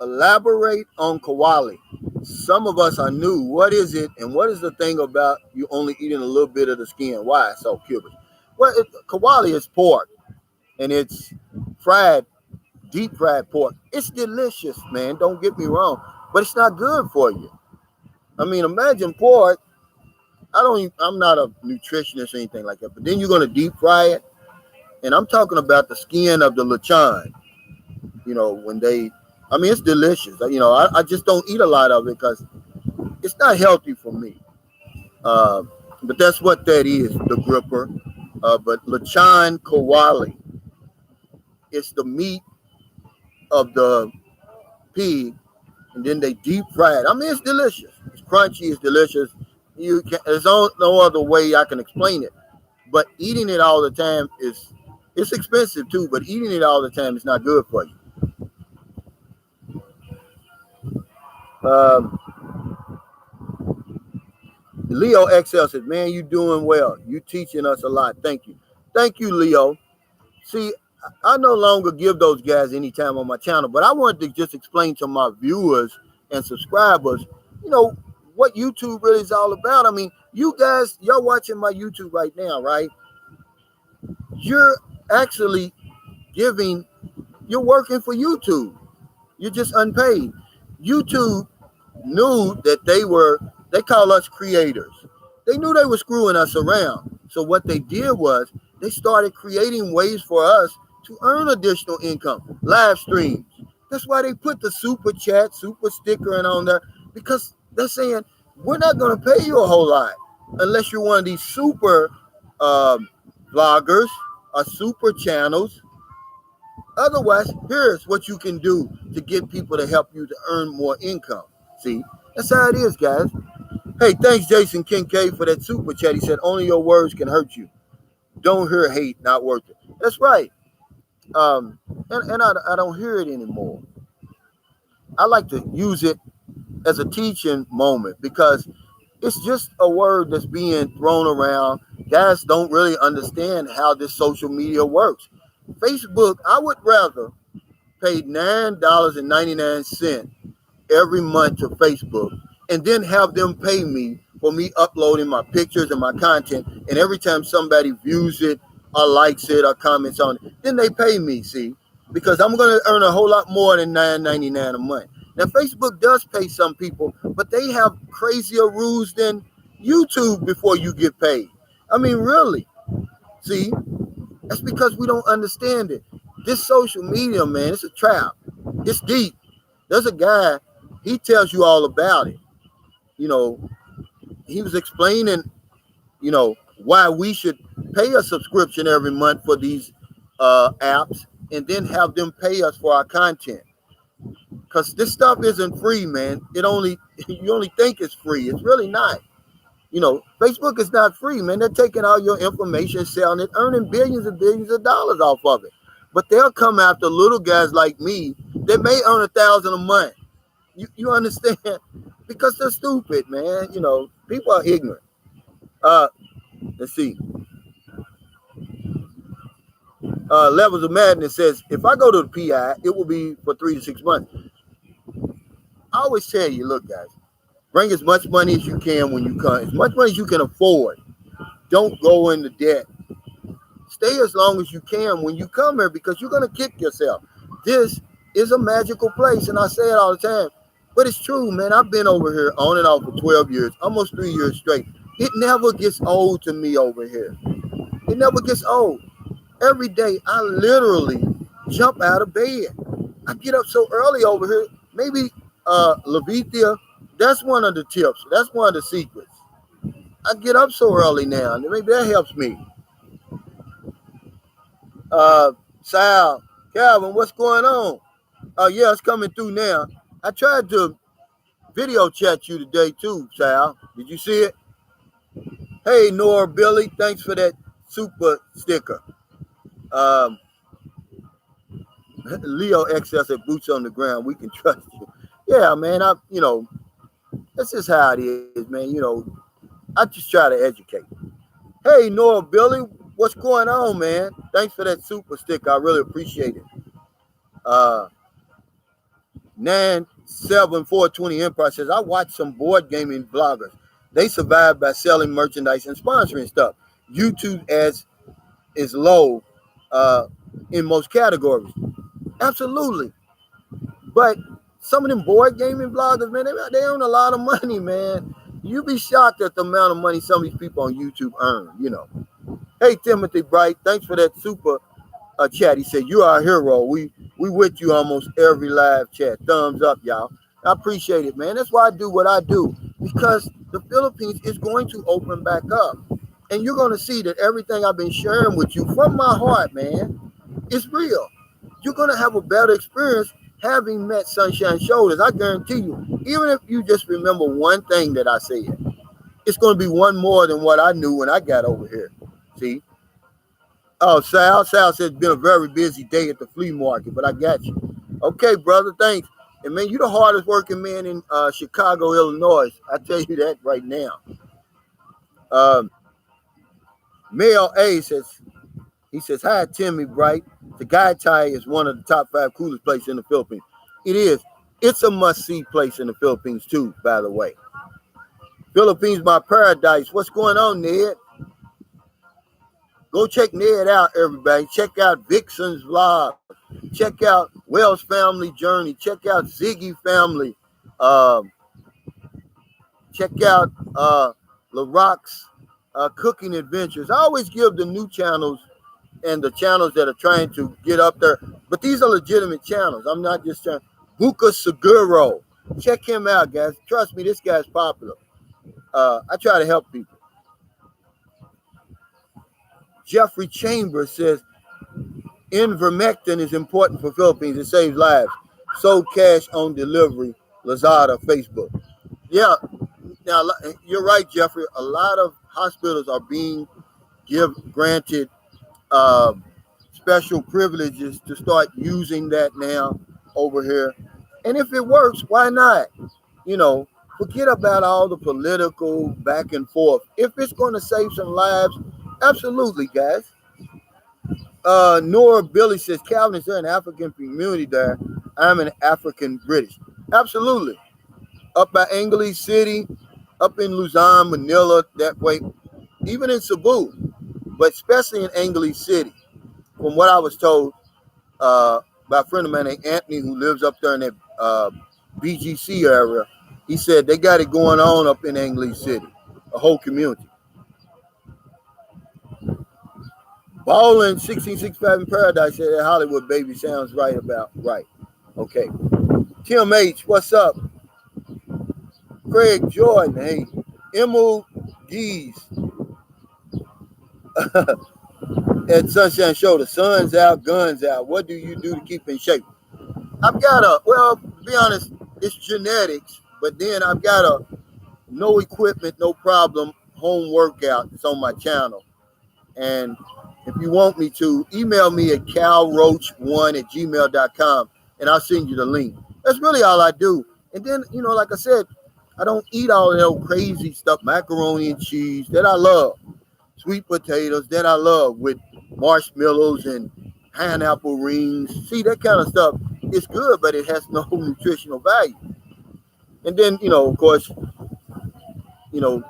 S1: Elaborate on Kawali. Some of us are new. What is it, and what is the thing about you only eating a little bit of the skin? Why it's so curious? Well, Kawali is pork, and it's fried, deep fried pork. It's delicious, man. Don't get me wrong, but it's not good for you. I mean, imagine pork. I'm not a nutritionist or anything like that, but then you're gonna deep fry it, and I'm talking about the skin of the lechon. It's delicious. I just don't eat a lot of it because it's not healthy for me. Uh, but that's what that is, the gripper. But lechon kawali, it's the meat of the pig, and then they deep fry it. I mean, it's delicious. It's crunchy. It's delicious. There's no other way I can explain it. But eating it all the time it's expensive too. But eating it all the time is not good for you. Um, Leo XL says, "Man, you doing well. You teaching us a lot. Thank you, Leo. See, I no longer give those guys any time on my channel, but I wanted to just explain to my viewers and subscribers, you know, what YouTube really is all about. I mean, you guys, y'all watching my YouTube right now, right? You're actually giving, you're working for YouTube. You're just unpaid. YouTube knew that they call us creators. They knew they were screwing us around. So what they did was they started creating ways for us to earn additional income, live streams. That's why they put the super chat, super sticker and on there, because they're saying we're not going to pay you a whole lot unless you're one of these super vloggers or super channels. Otherwise, here's what you can do to get people to help you to earn more income. See, that's how it is, guys. Hey, thanks, Jason Kincaid, for that super chat. He said, only your words can hurt you. Don't hear hate, not worth it. That's right. And I don't hear it anymore. I like to use it as a teaching moment because it's just a word that's being thrown around. Guys don't really understand how this social media works. Facebook, I would rather pay $9.99 every month to Facebook and then have them pay me for me uploading my pictures and my content. And every time somebody views it or likes it or comments on it, then they pay me, see, because I'm going to earn a whole lot more than $9.99 a month. Now, Facebook does pay some people, but they have crazier rules than YouTube before you get paid. I mean, really. See, that's because we don't understand it. This social media, man, it's a trap. It's deep. There's a guy, he tells you all about it. You know, he was explaining, why we should pay a subscription every month for these apps and then have them pay us for our content. Because this stuff isn't free, man. It only you only think it's free. It's really not. Facebook is not free, man. They're taking all your information, selling it, earning billions and billions of dollars off of it. But they'll come after little guys like me that may earn 1,000 a month. You understand? Because they're stupid, man. People are ignorant. Let's see. Levels of Madness says, if I go to the PI, it will be for 3 to 6 months. I always tell you, look, guys, bring as much money as you can when you come, as much money as you can afford. Don't go into debt. Stay as long as you can when you come here, because you're going to kick yourself. This is a magical place, and I say it all the time. But it's true, man. I've been over here on and off for 12 years, almost 3 years straight. It never gets old to me over here. It never gets old. Every day, I literally jump out of bed. I get up so early over here. Maybe Levithia, that's one of the tips. That's one of the secrets. I get up so early now. Maybe that helps me. Sal, Calvin, what's going on? Yeah, it's coming through now. I tried to video chat you today too, Sal. Did you see it? Hey, Nora Billy, thanks for that super sticker. Leo XS at Boots on the Ground. We can trust you. Yeah, man. That's just how it is, man. I just try to educate. Hey, Nora Billy, what's going on, man? Thanks for that super sticker. I really appreciate it. 97420 Empire says, I watch some board gaming vloggers. They survive by selling merchandise and sponsoring stuff. YouTube ads is low in most categories. Absolutely. But some of them board gaming vloggers, man, they earn a lot of money, man. You'd be shocked at the amount of money some of these people on YouTube earn, Hey, Timothy Bright, thanks for that super chat. He said, you are a hero. We with you almost every live chat. Thumbs up, y'all. I appreciate it, man. That's why I do what I do, because the Philippines is going to open back up. And you're going to see that everything I've been sharing with you from my heart, man, is real. You're going to have a better experience having met Sunshine Shoulders. I guarantee you, even if you just remember one thing that I said, it's going to be one more than what I knew when I got over here. See? Oh, Sal says it's been a very busy day at the flea market, but I got you. Okay, brother, thanks. And, man, you're the hardest working man in Chicago, Illinois. I tell you that right now. Mel A says, hi, Timmy Bright. The Guy Thai is one of the top 5 coolest places in the Philippines. It is. It's a must-see place in the Philippines, too, by the way. Philippines, my paradise. What's going on, Ned? Go check Ned out, everybody. Check out Vixen's vlog. Check out Wells Family Journey. Check out Ziggy Family. Check out LaRock's Cooking Adventures. I always give the new channels and the channels that are trying to get up there. But these are legitimate channels. I'm not just trying. Buka Seguro. Check him out, guys. Trust me, this guy's popular. I try to help people. Jeffrey Chambers says, Ivermectin is important for Philippines. It saves lives. Sold cash on delivery. Lazada, Facebook. Yeah. Now, you're right, Jeffrey. A lot of hospitals are being granted special privileges to start using that now over here. And if it works, why not? Forget about all the political back and forth. If it's going to save some lives, absolutely, guys. Nora Billy says, Calvin, is there an African community there? I'm an African British. Absolutely. Up by Angeles City, up in Luzon, Manila, that way, even in Cebu, but especially in Angeles City. From what I was told by a friend of mine named Anthony, who lives up there in that BGC area, he said they got it going on up in Angeles City, a whole community. Ballin 1665 in Paradise said that Hollywood baby sounds right. Okay. Tim H, what's up? Craig Jordan, hey. Emil Gees at Sunshine Show. The sun's out, guns out. What do you do to keep in shape? I've got be honest, it's genetics, but then I've got a no equipment, no problem home workout. It's on my channel. And if you want me to, email me at calroach1@gmail.com and I'll send you the link. That's really all I do. And then, like I said, I don't eat all that old crazy stuff, macaroni and cheese that I love, sweet potatoes that I love with marshmallows and pineapple rings. See, that kind of stuff is good, but it has no nutritional value. And then, of course, you know,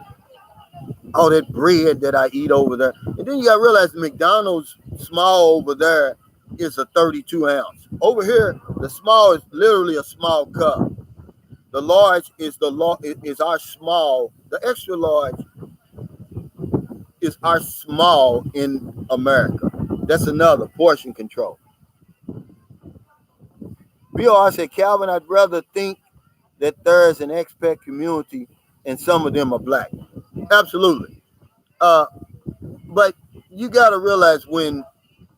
S1: all that bread that I eat over there. And then you got to realize the McDonald's small over there is a 32 ounce. Over here, the small is literally a small cup. The large is our small. The extra large is our small in America. That's another portion control. BR said, Calvin, I'd rather think that there is an expat community and some of them are black. Absolutely. But you got to realize when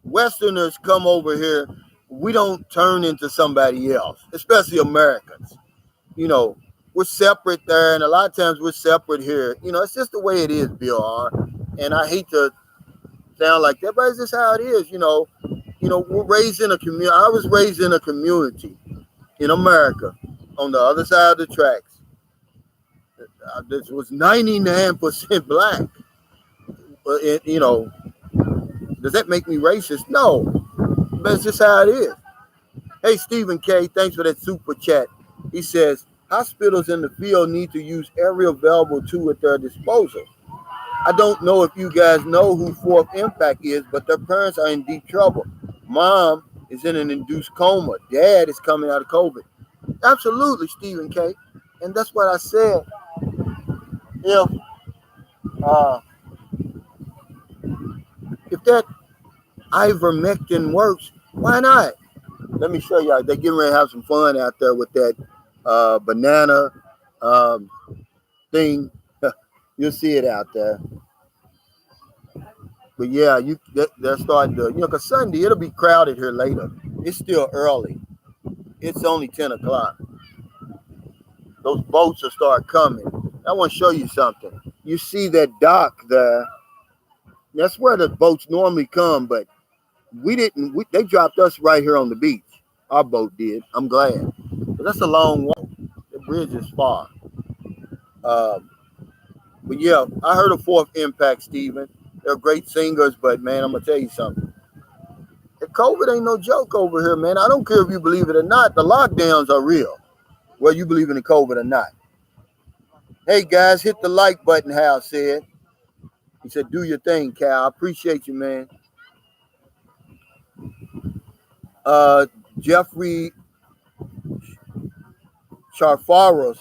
S1: Westerners come over here, we don't turn into somebody else, especially Americans. We're separate there, and a lot of times we're separate here. It's just the way it is, BR. And I hate to sound like that, but it's just how it is. We're raised in a community. I was raised in a community in America on the other side of the tracks. This was 99% black. Does that make me racist? No. That's just how it is. Hey, Stephen K., thanks for that super chat. He says, hospitals in the field need to use every available tool at their disposal. I don't know if you guys know who Fourth Impact is, but their parents are in deep trouble. Mom is in an induced coma. Dad is coming out of COVID. Absolutely, Stephen K. And that's what I said. If that ivermectin works, why not? Let me show y'all. They're getting ready to have some fun out there with that banana thing. You'll see it out there. But yeah, they're starting to, because Sunday, it'll be crowded here later. It's still early. It's only 10 o'clock. Those boats will start coming. I want to show you something. You see that dock there. That's where the boats normally come, but they dropped us right here on the beach. Our boat did. I'm glad. But that's a long walk. The bridge is far. But yeah, I heard of Fourth Impact, Stephen. They're great singers, but man, I'm going to tell you something. The COVID ain't no joke over here, man. I don't care if you believe it or not. The lockdowns are real, whether you believe in the COVID or not. Hey, guys, hit the like button, Hal said. He said, do your thing, Cal. I appreciate you, man. Jeffrey Charfaros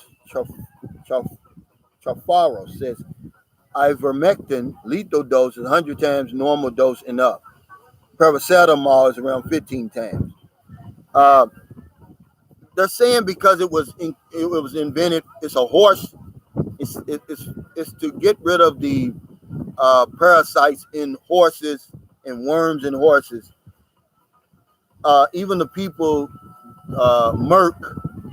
S1: says, ivermectin lethal dose is 100 times normal dose and up. Paracetamol is around 15 times. They're saying because it was invented, it's a horse. It's to get rid of the parasites in horses and worms in horses. Even the people, Merck,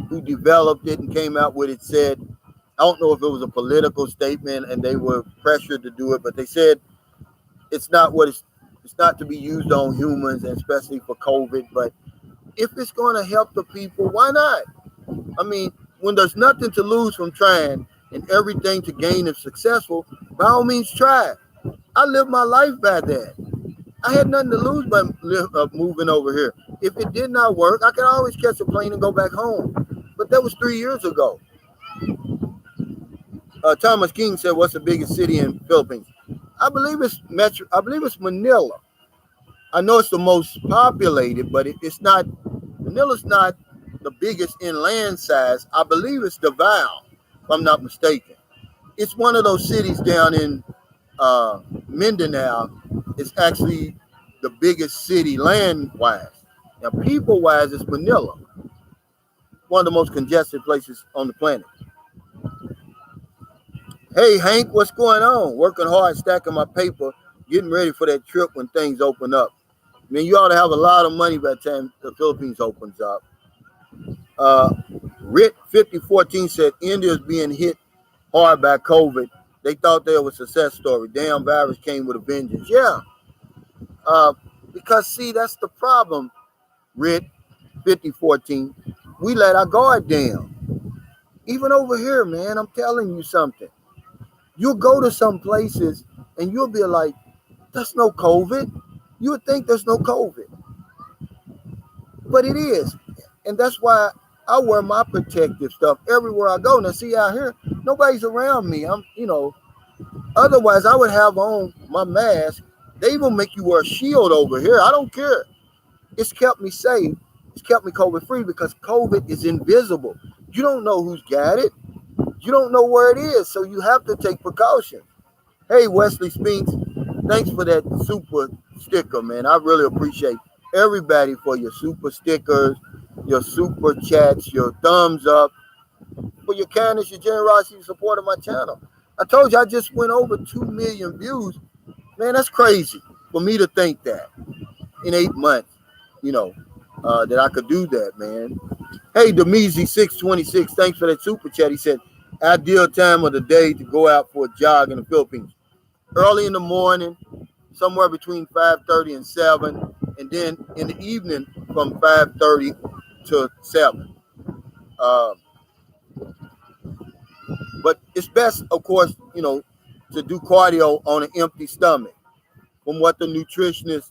S1: who developed it and came out with it, said, I don't know if it was a political statement and they were pressured to do it, but they said it's not to be used on humans, and especially for COVID. But if it's going to help the people, why not? I mean, when there's nothing to lose from trying and everything to gain if successful, by all means try it. I lived my life by that. I had nothing to lose by moving over here. If it did not work, I could always catch a plane and go back home. But that was 3 years ago. Thomas King said, what's the biggest city in the Philippines? I believe it's Manila. I know it's the most populated, but it's not. Manila's not the biggest in land size. I believe it's Davao, if I'm not mistaken. It's one of those cities down in Mindanao. It's actually the biggest city land-wise. Now, people-wise, it's Manila. One of the most congested places on the planet. Hey, Hank, what's going on? Working hard, stacking my paper, getting ready for that trip when things open up. I mean, you ought to have a lot of money by the time the Philippines opens up. Uh, Rit 5014 said India is being hit hard by COVID. They thought they were a success story. Damn virus came with a vengeance. Yeah, uh, because see, that's the problem. Rit 5014, we let our guard down. Even over here, man, I'm telling you something. You'll go to some places and you'll be like, "There's no COVID." You would think there's no COVID, but it is, and that's why I wear my protective stuff everywhere I go. Now, see out here, nobody's around me. Otherwise I would have on my mask. They even make you wear a shield over here. I don't care. It's kept me safe. It's kept me COVID free because COVID is invisible. You don't know who's got it. You don't know where it is, so you have to take precautions. Hey, Wesley Spinks, thanks for that super sticker, man. I really appreciate everybody for your super stickers, your super chats, your thumbs up, for your kindness, your generosity, your support of my channel. I told you I just went over 2 million views. Man, that's crazy for me to think that in 8 months, you know, that I could do that, man. Hey, Demizi626, thanks for that super chat. He said, ideal time of the day to go out for a jog in the Philippines. Early in the morning, somewhere between 5:30 and 7, and then in the evening from 5:30 to 7. Um, but it's best, of course, to do cardio on an empty stomach, from what the nutritionist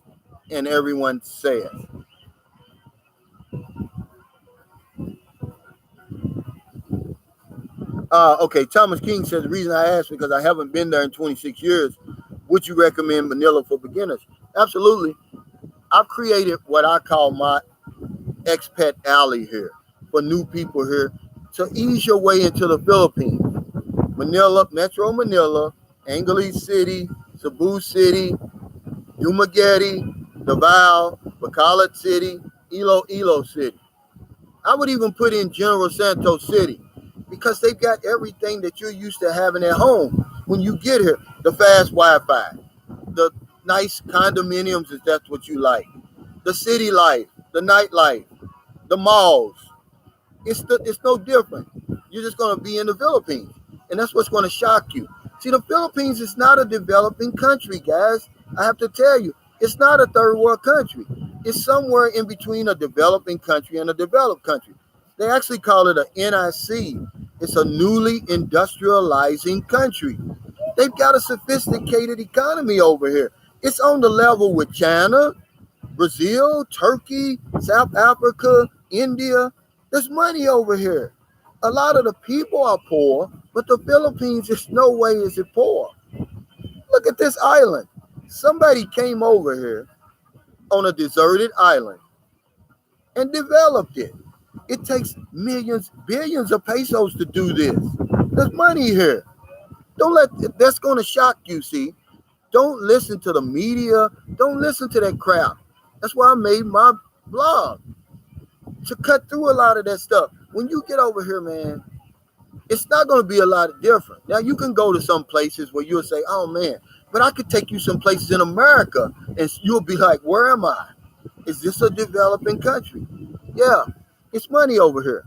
S1: and everyone says. Okay, Thomas King says the reason I asked because I haven't been there in 26 years. Would you recommend Manila for beginners? Absolutely. I've created what I call my expat alley here for new people here to ease your way into the Philippines. Manila, Metro Manila, Angeles City, Cebu City, Dumaguete, Davao, Bacolod City, Iloilo City. I would even put in General Santos City because they've got everything that you're used to having at home when you get here. The fast Wi-Fi, the nice condominiums if that's what you like, the city life, the nightlife, the malls. It's no different. You're just going to be in the Philippines, and that's what's going to shock you. See, the Philippines is not a developing country, guys. I have to tell you, it's not a third world country. It's somewhere in between a developing country and a developed country. They actually call it a NIC. It's a newly industrializing country. They've got a sophisticated economy over here. It's on the level with China, Brazil, Turkey, South Africa, India. There's money over here. A lot of the people are poor, but the Philippines is no way is it poor. Look at this island. Somebody came over here on a deserted island and developed it. It takes millions, billions of pesos to do this. There's money here. Don't let that's going to shock you, see. Don't listen to the media. Don't listen to that crap. That's why I made my blog, to cut through a lot of that stuff. When you get over here, man, it's not going to be a lot different. Now, you can go to some places where you'll say, oh, man, but I could take you some places in America, and you'll be like, where am I? Is this a developing country? Yeah, it's money over here.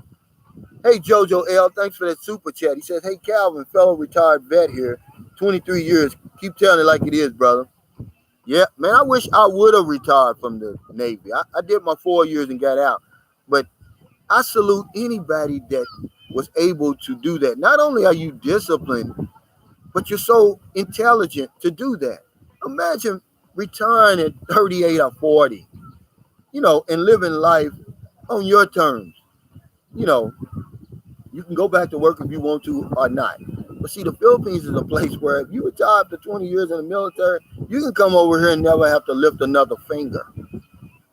S1: Hey, Jojo L, thanks for that super chat. He says, hey, Calvin, fellow retired vet here, 23 years. Keep telling it like it is, brother. Yeah, man, I wish I would have retired from the Navy. I did my 4 years and got out. But I salute anybody that was able to do that. Not only are you disciplined, but you're so intelligent to do that. Imagine retiring at 38 or 40, and living life on your terms. You know, you can go back to work if you want to or not. But see, the Philippines is a place where if you retire after 20 years in the military, you can come over here and never have to lift another finger.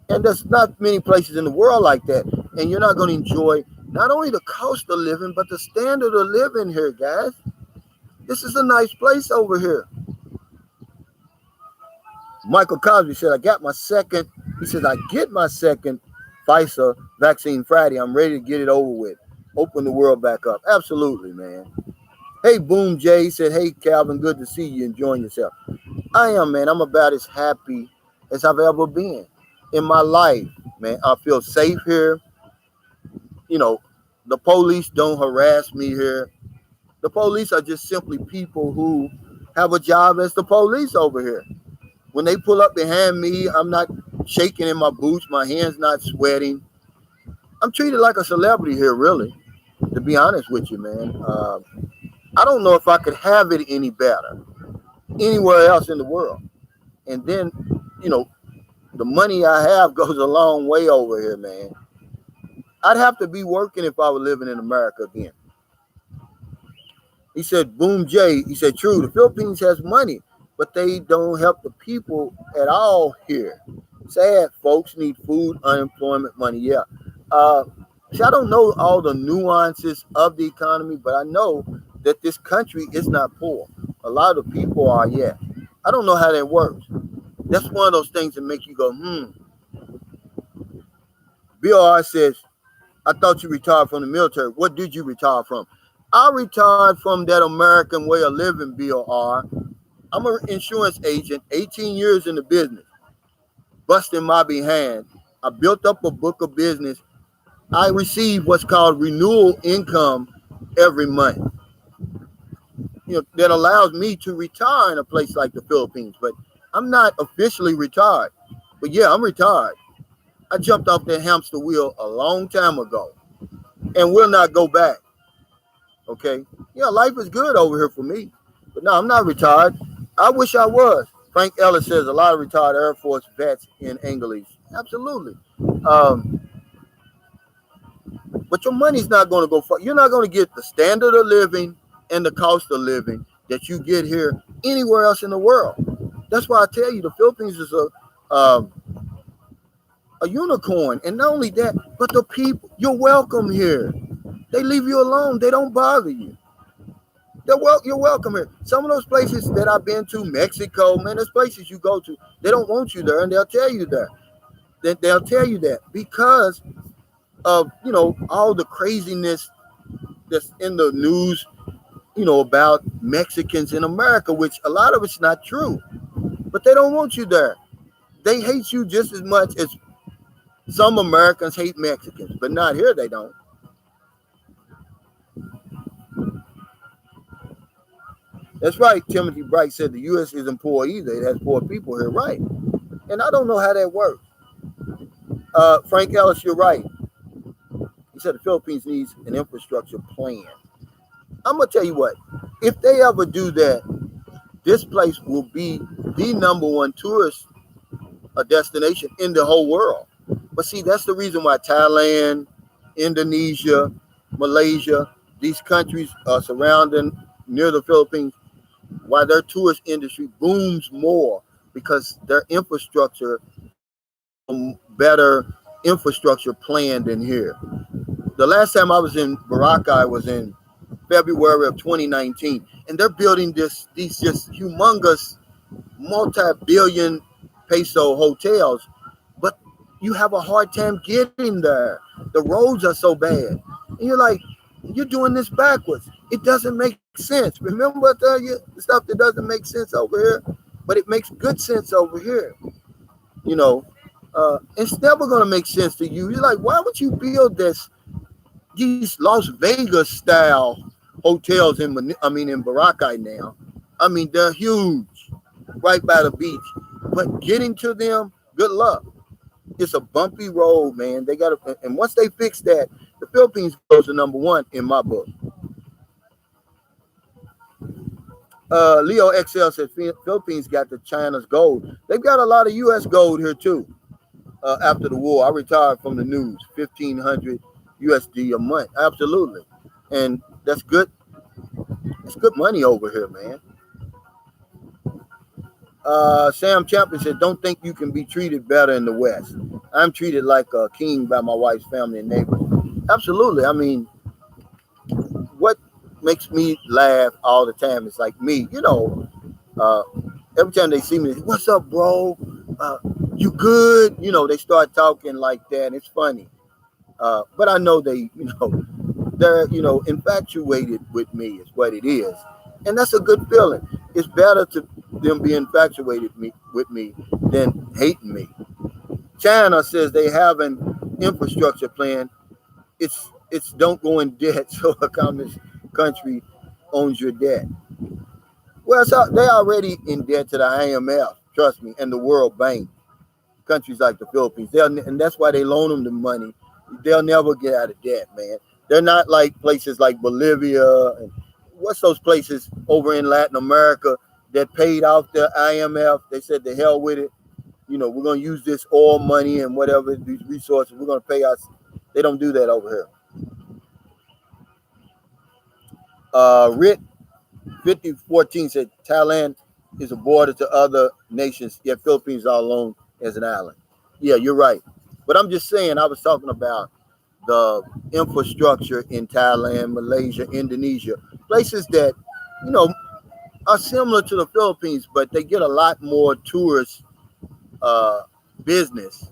S1: And there's not many places in the world like that. And you're not going to enjoy not only the cost of living, but the standard of living here, guys. This is a nice place over here. Michael Cosby said, I get my second Pfizer vaccine Friday. I'm ready to get it over with. Open the world back up. Absolutely, man. Hey, Boom Jay said, hey, Calvin, good to see you enjoying yourself. I am, man. I'm about as happy as I've ever been in my life, man. I feel safe here. You know, the police don't harass me here. The police are just simply people who have a job as the police over here. When they pull up behind me, I'm not shaking in my boots. My hands not sweating. I'm treated like a celebrity here, really, to be honest with you, man. I don't know if I could have it any better anywhere else in the world. And then, you know, the money I have goes a long way over here, man. I'd have to be working if I were living in America again. He said, Boom J, he said, true, the Philippines has money, but they don't help the people at all here. Sad folks need food, unemployment money. Yeah. Uh, See, I don't know all the nuances of the economy, but I know that this country is not poor. A lot of people are, yeah. I don't know how that works. That's one of those things that make you go, Bill R says, I thought you retired from the military. What did you retire from? I retired from that American way of living, Bill R. I'm an insurance agent, 18 years in the business, busting my behind. I built up a book of business. I receive what's called renewal income every month. That allows me to retire in a place like the Philippines. But I'm not officially retired. But yeah, I'm retired. I jumped off that hamster wheel a long time ago and will not go back. Okay. Yeah, life is good over here for me. But no, I'm not retired. I wish I was. Frank Ellis says a lot of retired Air Force vets in English. Absolutely. Um, but your money's not going to go far. You're not going to get the standard of living and the cost of living that you get here anywhere else in the world. That's why I tell you the Philippines is a unicorn. And not only that, but the people, you're welcome here. They leave you alone. They don't bother you. You're welcome here. Some of those places that I've been to, Mexico, man, there's places you go to, they don't want you there, and they'll tell you that. They'll tell you that because of all the craziness that's in the news, about Mexicans in America, which a lot of it's not true. But they don't want you there. They hate you just as much as some Americans hate Mexicans, but not here. They don't. That's right. Timothy Bright said the U.S. isn't poor either. It has poor people here, right? And I don't know how that works. Frank Ellis, you're right. He said the Philippines needs an infrastructure plan. I'm going to tell you what. If they ever do that, this place will be the number one tourist destination in the whole world. But see, that's the reason why Thailand, Indonesia, Malaysia, these countries are surrounding near the Philippines, why their tourist industry booms more because their infrastructure has a better infrastructure plan than here. The last time I was in Boracay was in February of 2019, and they're building these just humongous multi-billion peso hotels, but you have a hard time getting there. The roads are so bad. And you're like, you're doing this backwards. It doesn't make sense. Remember I tell you the stuff that doesn't make sense over here, but it makes good sense over here. It's never going to make sense to you. You're like, why would you build these Las Vegas style hotels in Boracay now? I mean, they're huge, right by the beach. But getting to them, good luck. It's a bumpy road, man. They got to, and once they fix that, the Philippines goes to number one in my book. Leo XL says Philippines got the China's gold. They've got a lot of U.S. gold here too. After the war, I retired from the news, 1,500 USD a month. Absolutely, and that's good. It's good money over here, man. Sam Champion said, don't think you can be treated better in the West. I'm treated like a king by my wife's family and neighbors. Absolutely. I mean, what makes me laugh all the time is like me, every time they see me, what's up, bro? You good? They start talking like that. And it's funny. But I know they're, infatuated with me is what it is. And that's a good feeling. It's better to them be infatuated with me than hating me. China says they have an infrastructure plan. It's It's don't go in debt so a communist country owns your debt. Well, so they already in debt to the IMF, trust me, and the World Bank. Countries like the Philippines, and that's why they loan them the money. They'll never get out of debt, man. They're not like places like Bolivia and what's those places over in Latin America that paid off the IMF. They said the hell with it. We're gonna use this oil money and whatever these resources. We're gonna pay us. They don't do that over here. Rick 5014 said Thailand is a border to other nations, yet Philippines are alone as an island. Yeah, you're right. But I'm just saying, I was talking about the infrastructure in Thailand, Malaysia, Indonesia, places that, you know, are similar to the Philippines, but they get a lot more tourist uh, business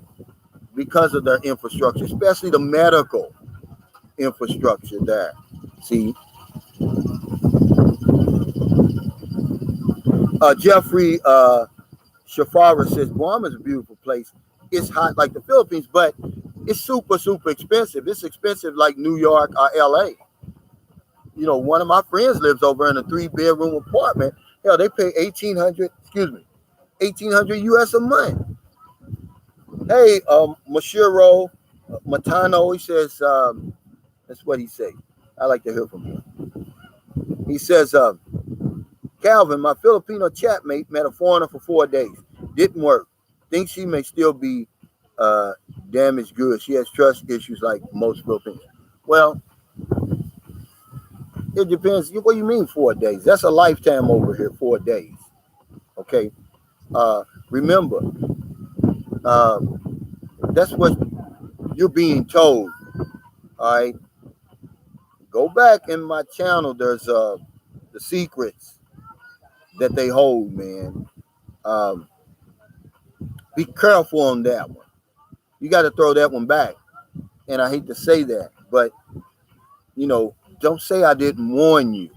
S1: because of their infrastructure, especially the medical infrastructure there. See, Jeffrey Shafara says Guam is a beautiful place. It's hot like the Philippines, but it's super, super expensive. It's expensive like New York or LA. One of my friends lives over in a 3-bedroom apartment. Hell, they pay 1,800 US a month. Hey, Mashiro Matano, he says, that's what he says. I like to hear from him. He says, Calvin, my Filipino chatmate met a foreigner for 4 days. Didn't work. Thinks she may still be damaged goods. She has trust issues like most Filipinos. Well, it depends. What do you mean 4 days? That's a lifetime over here, 4 days. Okay. Remember, that's what you're being told. All right. Go back in my channel. There's the secrets that they hold, man. Be careful on that one. You got to throw that one back. And I hate to say that, but don't say I didn't warn you.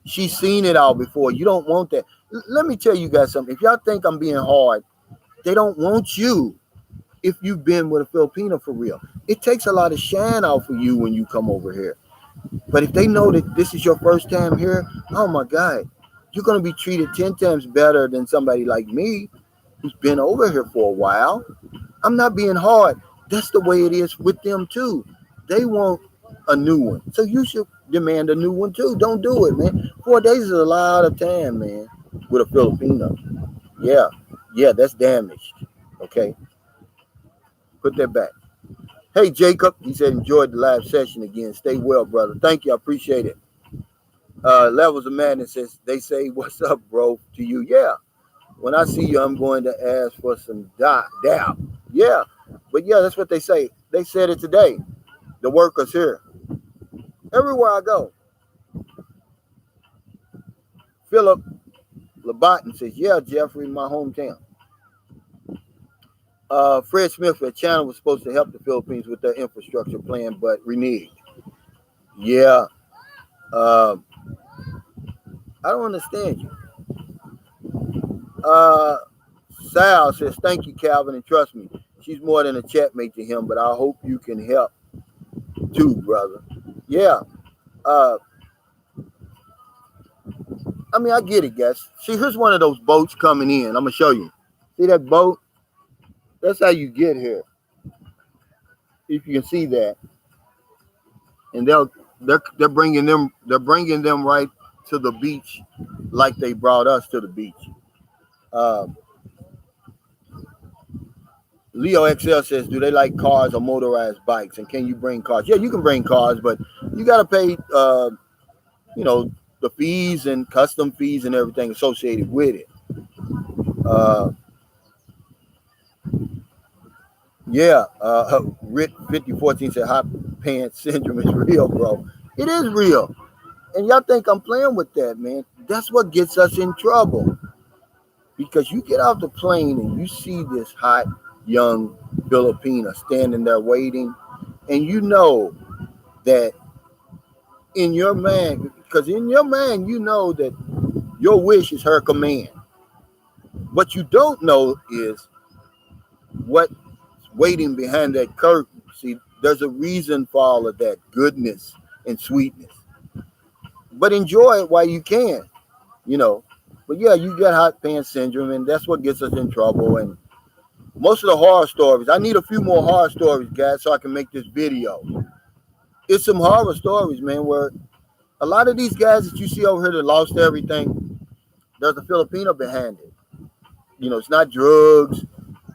S1: She's seen it all before. You don't want that. Let me tell you guys something. If y'all think I'm being hard, they don't want you if you've been with a Filipino for real. It takes a lot of shine off of you when you come over here. But if they know that this is your first time here, oh my God, you're going to be treated 10 times better than somebody like me who's been over here for a while. I'm not being hard. That's the way it is with them too. They want a new one. So you should demand a new one too. Don't do it, man. 4 days is a lot of time, man, with a Filipino. Yeah, that's damaged. Okay. Put that back. Hey, Jacob, he said, enjoyed the live session again. Stay well, brother. Thank you. I appreciate it. Levels of Madness says, they say, what's up, bro, to you. Yeah. When I see you, I'm going to ask for some doubt. Yeah. But yeah, that's what they say. They said it today. The workers here. Everywhere I go. Philip Labatten says, yeah, Jeffrey, my hometown. Fred Smith, the channel was supposed to help the Philippines with their infrastructure plan, but reneged. Yeah. I don't understand you. Sal says, thank you, Calvin, and trust me, she's more than a chatmate to him, but I hope you can help too, brother. Yeah. I get it, guys. See, here's one of those boats coming in. I'm going to show you. See that boat? That's how you get here. If you can see that. And they're bringing them right to the beach like they brought us to the beach. Leo XL says, do they like cars or motorized bikes? And can you bring cars? Yeah, you can bring cars, but you got to pay, the fees and custom fees and everything associated with it. Rick 5014 said, hot pants syndrome is real, bro. It is real. And y'all think I'm playing with that, man. That's what gets us in trouble. Because you get off the plane and you see this hot, young Filipina standing there waiting, and you know that in your mind, because in your mind, you know that your wish is her command. What you don't know is what's waiting behind that curtain. See, There's a reason for all of that goodness and sweetness. But enjoy it while you can, you know. But yeah, you get hot pants syndrome, and that's what gets us in trouble. And most of the horror stories, I need a few more horror stories, guys, so I can make this video. It's some horror stories, man, where a lot of these guys that you see over here that lost everything, there's a Filipino behind it. You know, it's not drugs.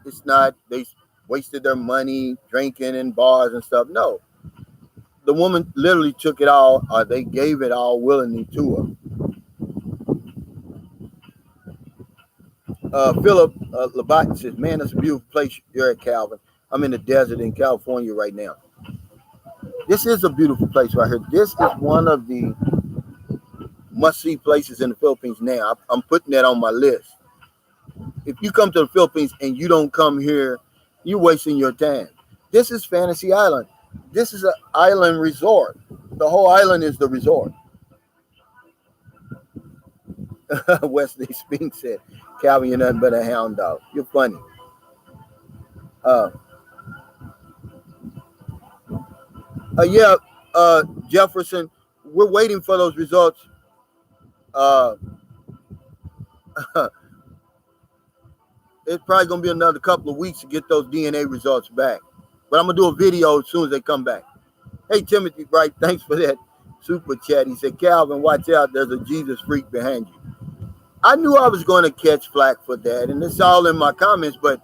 S1: It's not they wasted their money drinking in bars and stuff. No, the woman literally took it all, or they gave it all willingly to her. Philip Labat says, "Man, that's a beautiful place you're at, Calvin. I'm in the desert in California right now. This is a beautiful place right here. This is one of the must-see places in the Philippines now. I'm putting that on my list. If you come to the Philippines and you don't come here, you're wasting your time. This is Fantasy Island. This is an island resort. The whole island is the resort." Wesley Spink said, "Calvin, you're nothing but a hound dog. You're funny." Uh, yeah, Jefferson, we're waiting for those results. Uh, it's probably going to be another couple of weeks to get those DNA results back. But I'm going to do a video as soon as they come back. Hey, Timothy Bright, thanks for that super chat. He said, "Calvin, watch out. There's a Jesus freak behind you." I knew I was going to catch flack for that, and it's all in my comments, but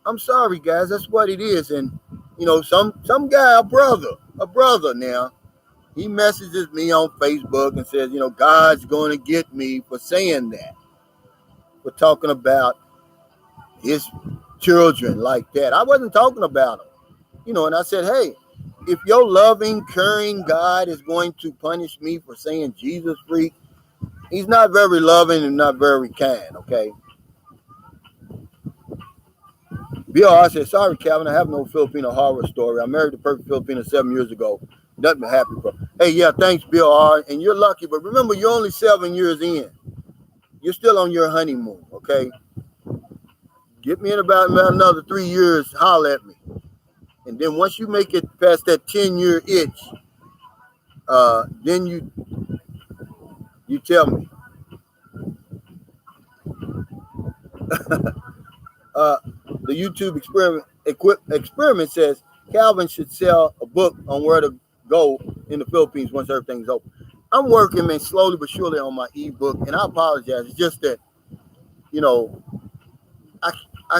S1: I'm sorry, guys. That's what it is. And, you know, some guy, a brother now, he messages me on Facebook and says, you know, God's going to get me for saying that, for talking about his children like that. I wasn't talking about them, you know, and I said, hey, if your loving, caring God is going to punish me for saying Jesus freak, he's not very loving and not very kind, okay? BR said, "Sorry, Calvin, I have no Filipino horror story. I married the perfect Filipino 7 years ago. Nothing but happy for." Hey, yeah, thanks, BR. And you're lucky, but remember, you're only 7 years in. You're still on your honeymoon, okay? Get me in about another 3 years, holler at me. And then once you make it past that 10-year itch, then you tell me. The YouTube experiment says Calvin should sell a book on where to go in the Philippines once everything's open. I'm working, man, slowly but surely on my ebook, and I apologize. It's just that, you know, I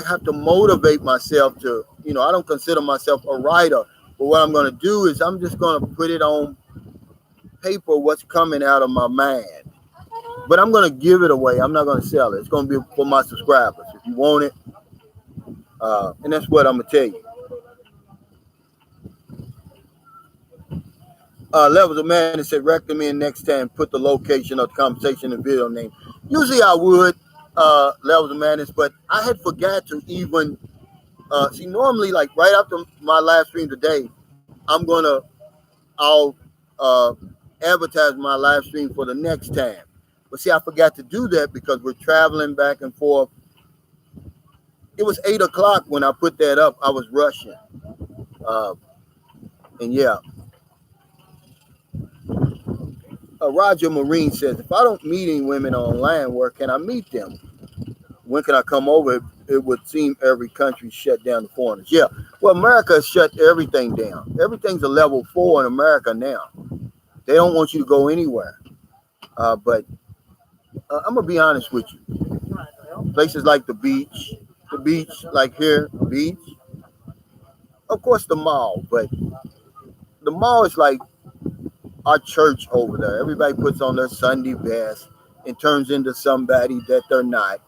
S1: have to motivate myself to, you know, I don't consider myself a writer, but what I'm going to do is I'm just going to put it on paper, what's coming out of my mind. But I'm going to give it away. I'm not going to sell it. It's going to be for my subscribers. If you want it, and that's what I'm going to tell you. Levels of Madness said, "Recommend me next time, put the location of the conversation and video name." Usually I would, Levels of Madness, but I had forgot to even, see, normally, like right after my live stream today, I'll advertise my live stream for the next time. But see, I forgot to do that because we're traveling back and forth. It was 8 o'clock when I put that up. I was rushing. And yeah. Roger Marine says, "If I don't meet any women online, where can I meet them? When can I come over? It would seem every country shut down the foreigners." Yeah. Well, America has shut everything down. Everything's a level 4 in America now. They don't want you to go anywhere. But I'm going to be honest with you. Places like the beach, like here, beach. Of course, the mall. But the mall is like our church over there. Everybody puts on their Sunday best and turns into somebody that they're not.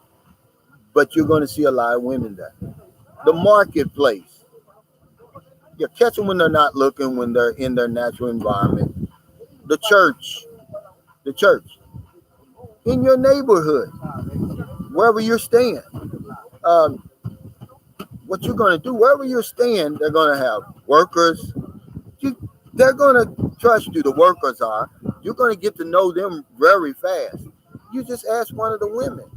S1: But you're going to see a lot of women there. The marketplace. You catch them when they're not looking, when they're in their natural environment. The church. In your neighborhood. Wherever you're staying. What you're going to do, wherever you're staying, they're going to have workers. They're going to trust you. The workers are. You're going to get to know them very fast. You just ask one of the women.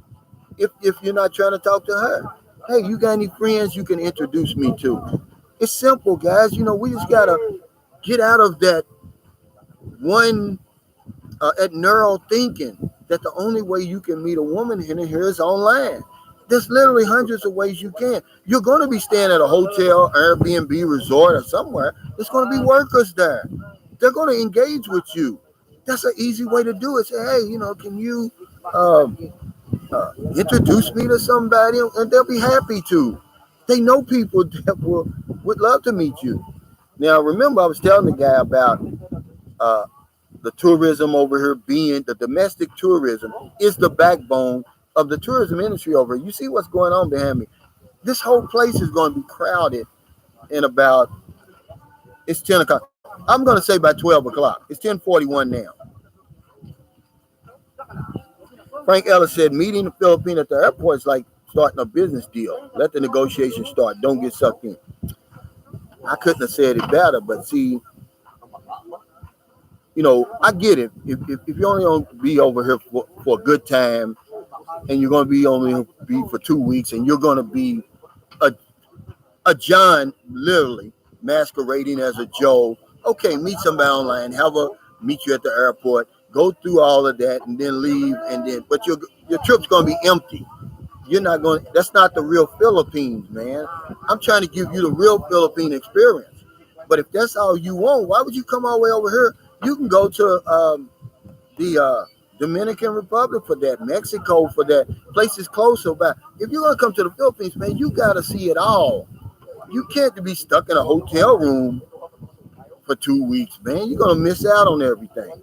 S1: If you're not trying to talk to her, hey, you got any friends you can introduce me to? It's simple, guys. We just gotta get out of that one at neural thinking that the only way you can meet a woman in here is online. There's literally hundreds of ways you can. You're going to be staying at a hotel, Airbnb, resort, or somewhere. There's going to be workers there. They're going to engage with you. That's an easy way to do it. Say, hey, can you um, introduce me to somebody? And they'll be happy to. They know people that would love to meet you. Now, remember, I was telling the guy about uh, the tourism over here being the domestic tourism is the backbone of the tourism industry over here. You see what's going on behind me. This whole place is going to be crowded in about, it's 10 o'clock. I'm going to say by 12 o'clock. It's 10:41 now. Frank Ellis said, meeting the Philippine at the airport is like starting a business deal. Let the negotiation start. Don't get sucked in. I couldn't have said it better, but see, I get it. If you only going to be over here for a good time, and you're going to be for 2 weeks, and you're going to be a, a John, literally masquerading as a Joe. Okay, meet somebody online, meet you at the airport, go through all of that, and then leave, but your trip's going to be empty. You're not going. That's not the real Philippines, man. I'm trying to give you the real Philippine experience. But if that's all you want, why would you come all the way over here? You can go to the Dominican Republic for that, Mexico for that, places closer. But if you're gonna come to the Philippines, man, you gotta see it all. You can't be stuck in a hotel room for 2 weeks, man. You're gonna miss out on everything.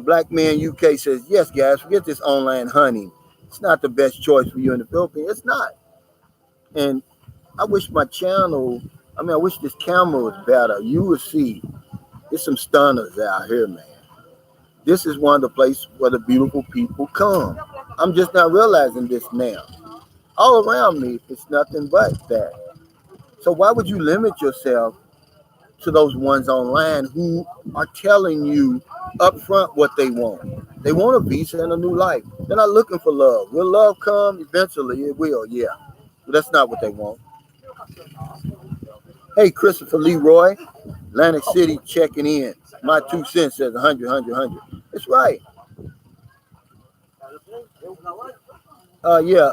S1: Black Man UK says, yes, guys, forget this online hunting. It's not the best choice for you in the Philippines. It's not. And I wish I wish this camera was better. You will see there's some stunners out here, man. This is one of the places where the beautiful people come. I'm just not realizing this now. All around me, it's nothing but that. So why would you limit yourself to those ones online who are telling you up front what they want? They want a visa and a new life. They're not looking for love. Will love come? Eventually it will, yeah. But that's not what they want. Hey, Christopher Leroy, Atlantic City checking in. My 2 cents says 100, 100, 100. It's right. Yeah.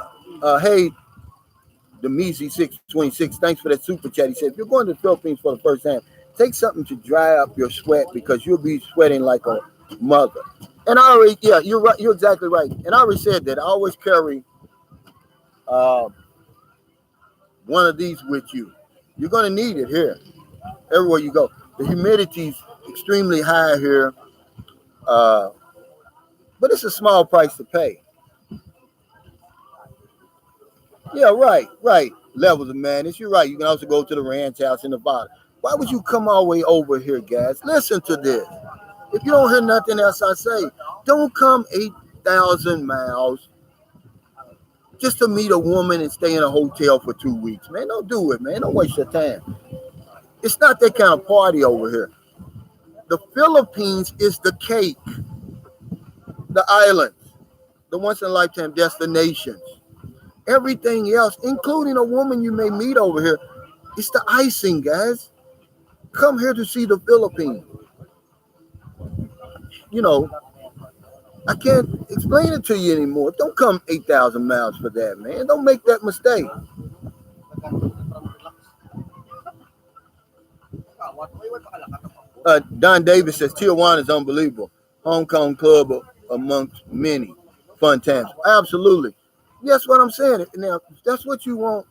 S1: Hey, the Measy 626, thanks for that super chat. He said, if you're going to the Philippines for the first time, take something to dry up your sweat because you'll be sweating like a mother. And you're right. You're exactly right. And I already said that I always carry one of these with you. You're going to need it here, everywhere you go. The humidity's extremely high here, but it's a small price to pay. Yeah, right. Levels of madness. You're right. You can also go to the ranch house in the bottom. Why would you come all the way over here, guys? Listen to this. If you don't hear nothing else I say, don't come 8,000 miles just to meet a woman and stay in a hotel for 2 weeks, man. Don't do it, man. Don't waste your time. It's not that kind of party over here. The Philippines is the cake, the islands, the once-in-a-lifetime destinations. Everything else, including a woman you may meet over here, it's the icing, guys. Come here to see the Philippines. I can't explain it to you anymore. Don't come 8,000 miles for that, man. Don't make that mistake. Don Davis says Tijuana is unbelievable. Hong Kong club amongst many fun times. Absolutely. That's what I'm saying. Now, if that's what you want,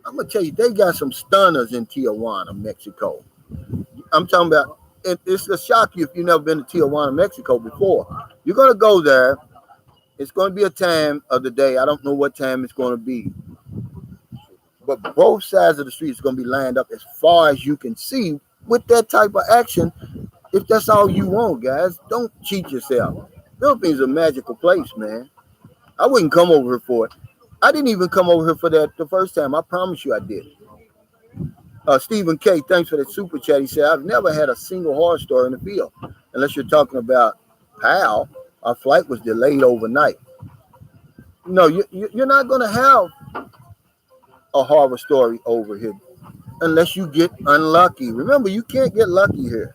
S1: I'm going to tell you, they got some stunners in Tijuana, Mexico. I'm talking about, it's a shock you if you've never been to Tijuana, Mexico before. You're going to go there. It's going to be a time of the day. I don't know what time it's going to be. But both sides of the street is going to be lined up as far as you can see with that type of action. If that's all you want, guys, don't cheat yourself. Philippines is a magical place, man. I wouldn't come over here for it. I didn't even come over here for that the first time. I promise you I did. Stephen K., thanks for that super chat. He said, I've never had a single horror story in the field, unless you're talking about Pal. Our flight was delayed overnight. No, you're not going to have a horror story over here unless you get unlucky. Remember, you can't get lucky here.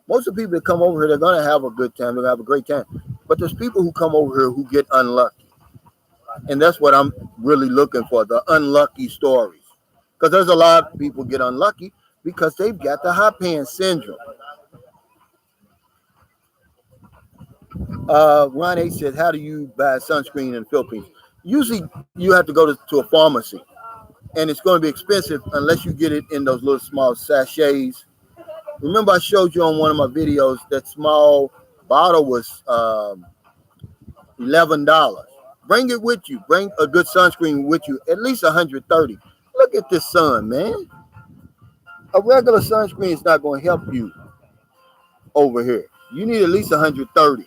S1: Most of the people that come over here, they're going to have a good time. They're going to have a great time. But there's people who come over here who get unlucky. And that's what I'm really looking for, the unlucky stories. Because there's a lot of people get unlucky because they've got the hot pants syndrome. Ron H says, how do you buy sunscreen in the Philippines? Usually you have to go to a pharmacy. And it's going to be expensive unless you get it in those little small sachets. Remember I showed you on one of my videos that small bottle was $11. Bring it with you. Bring a good sunscreen with you, at least 130. Look at this sun, man. A regular sunscreen is not going to help you over here. You need at least 130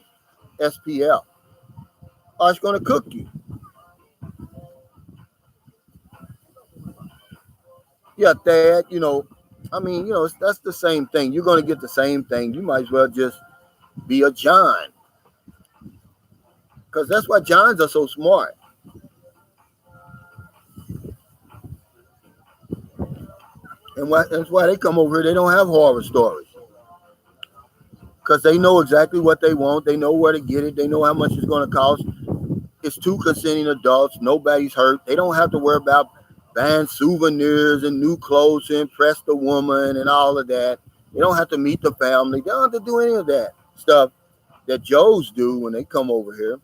S1: SPF, or it's going to cook you. Yeah, Thad, that's the same thing. You're going to get the same thing. You might as well just be a John. Because that's why Johns are so smart. And that's why they come over here. They don't have horror stories. Because they know exactly what they want. They know where to get it. They know how much it's going to cost. It's two consenting adults. Nobody's hurt. They don't have to worry about buying souvenirs and new clothes to impress the woman and all of that. They don't have to meet the family. They don't have to do any of that stuff that Joes do when they come over here.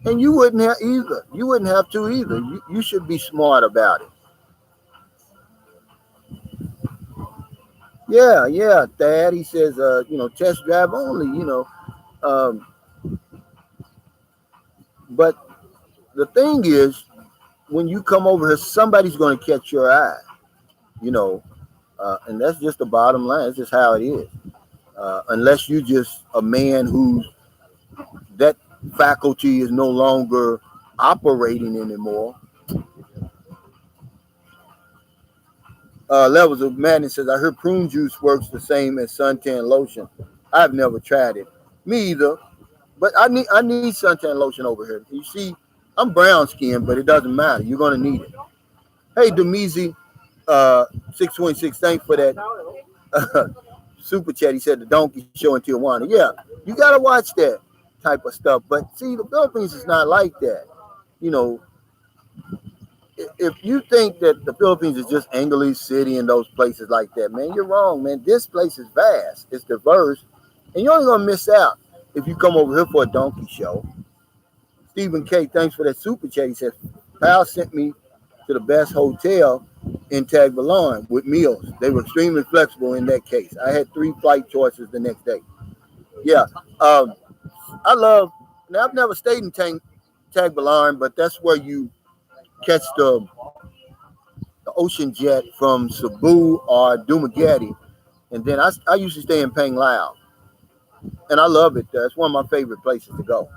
S1: And you wouldn't have either. You wouldn't have to either. You should be smart about it. Yeah, Thad. He says, test drive only, but the thing is, when you come over here, somebody's going to catch your eye, and that's just the bottom line. It's just how it is. Unless you just a man who's that faculty is no longer operating anymore. Levels of Madness says, I heard prune juice works the same as suntan lotion. I've never tried it. Me either. But I need suntan lotion over here. You see, I'm brown skinned, but it doesn't matter. You're gonna need it. Hey, Demizi, 626, thanks for that super chat. He said the donkey show in Tijuana. Yeah, you gotta watch that type of stuff. But see, the Philippines is not like that. If you think that the Philippines is just Angeles City and those places like that, man, you're wrong, man. This place is vast. It's diverse. And you're only going to miss out if you come over here for a donkey show. Stephen K., thanks for that super chat. He says, Pal sent me to the best hotel in Tagbilaran with meals. They were extremely flexible in that case. I had 3 flight choices the next day. Yeah. I've never stayed in Tagbilaran, but that's where you catch the ocean jet from Cebu or Dumaguete, and then I usually stay in Panglao, and I love it there. It's one of my favorite places to go.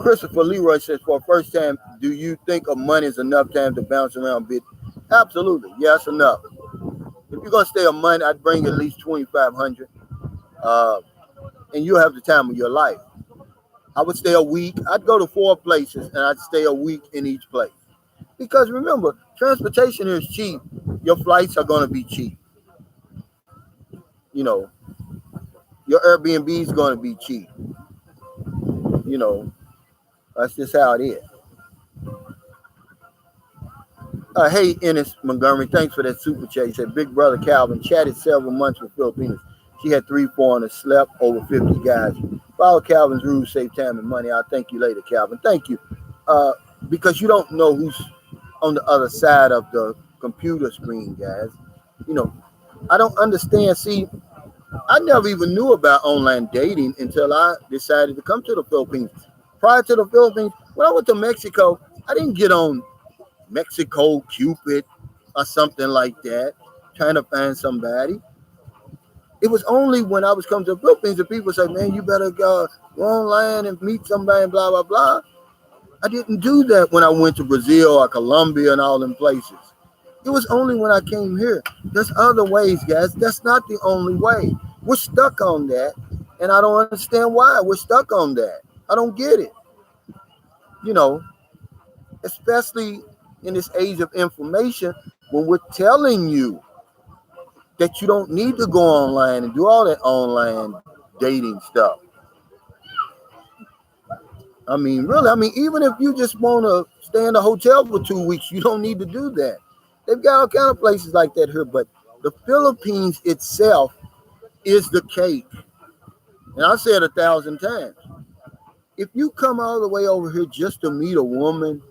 S1: Christopher Leroy says, for first time, do you think of money is enough time to bounce around a bit? Absolutely, yes, enough. If you're gonna stay a month, I'd bring at least 2,500, and you'll have the time of your life. I would stay a week. I'd go to 4 places and I'd stay a week in each place. Because remember, transportation here is cheap. Your flights are going to be cheap. Your Airbnb is going to be cheap. That's just how it is. Hey, Ennis Montgomery, thanks for that super chat. He said, Big Brother Calvin chatted several months with Filipinos. She had 3 foreigners, slept over 50 guys. Follow Calvin's rules, save time and money. I'll thank you later, Calvin. Thank you. Because you don't know who's on the other side of the computer screen, guys. I don't understand. See, I never even knew about online dating until I decided to come to the Philippines. Prior to the Philippines, when I went to Mexico, I didn't get on Mexico Cupid or something like that, trying to find somebody. It was only when I was coming to the Philippines that people said, man, you better go online and meet somebody and blah, blah, blah. I didn't do that when I went to Brazil or Colombia and all them places. It was only when I came here. There's other ways, guys. That's not the only way. We're stuck on that. And I don't understand why we're stuck on that. I don't get it. You know, especially in this age of information, when we're telling you that you don't need to go online and do all that online dating stuff. I mean, really, I mean, even if you just want to stay in a hotel for 2 weeks, you don't need to do that. They've got all kind of places like that here, but the Philippines itself is the cake. And I've said 1,000 times. If you come all the way over here just to meet a woman,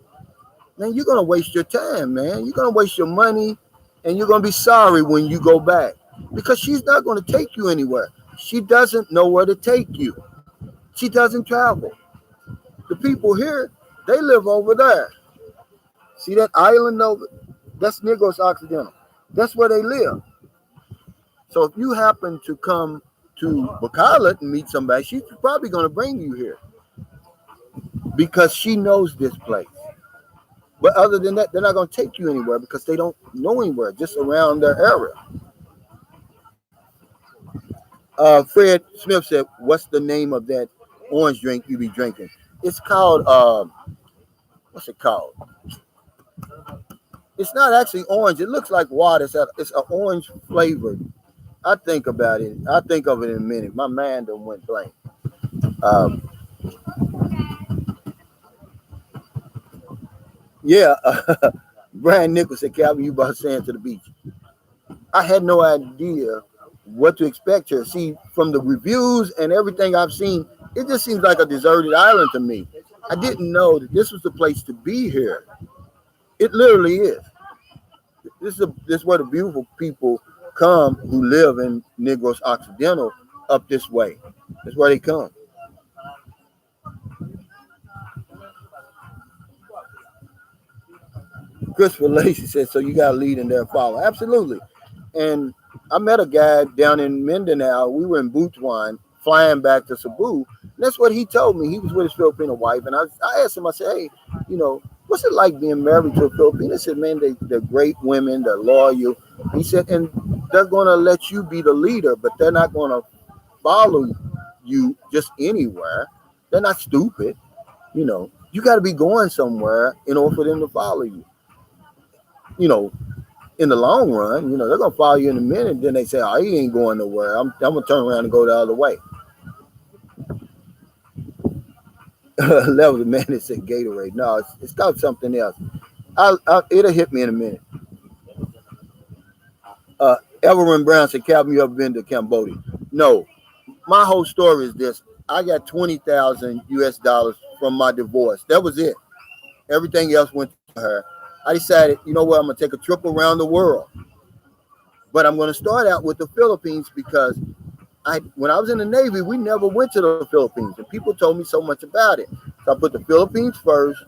S1: man, you're gonna waste your time, man. You're gonna waste your money, and you're gonna be sorry when you go back because she's not gonna take you anywhere. She doesn't know where to take you. She doesn't travel. The people here, they live over there. See that island over? That's Negros Occidental. That's where they live. So if you happen to come to Bacalat and meet somebody, she's probably going to bring you here because she knows this place. But other than that, they're not going to take you anywhere because they don't know anywhere, just around their area. Fred Smith said, "What's the name of that orange drink you be drinking?" It's called what's it called? It's not actually orange. It looks like water. It's an orange flavored. I think about it. I think of it in a minute. My mind done went blank. Um, yeah, Brian Nichols said, "Calvin, you brought sand to the beach." I had no idea what to expect here. See, from the reviews and everything I've seen, it just seems like a deserted island to me. I didn't know that this was the place to be here. It literally is. This is where the beautiful people come who live in Negros Occidental up this way. That's where they come. Christopher Lacey says, "So you got to lead and there follow." Absolutely. And I met a guy down in Mindanao. We were in Butuan flying back to Cebu. And that's what he told me. He was with his Filipino wife. And I asked him, I said, "Hey, what's it like being married to a Filipino?" He said, "Man, they're great women. They're loyal." He said, "And they're going to let you be the leader, but they're not going to follow you just anywhere. They're not stupid. You got to be going somewhere in order for them to follow you. In the long run, they're going to follow you in a minute. Then they say, 'Oh, he ain't going nowhere. I'm going to turn around and go the other way.'" That was a man that said Gatorade. No, it's called something else. It'll hit me in a minute. Everett Brown said, "Calvin, you ever been to Cambodia?" No. My whole story is this. I got $20,000 US from my divorce. That was it. Everything else went to her. I decided, you know what, I'm going to take a trip around the world. But I'm going to start out with the Philippines because when I was in the Navy, we never went to the Philippines. And people told me so much about it. So I put the Philippines first.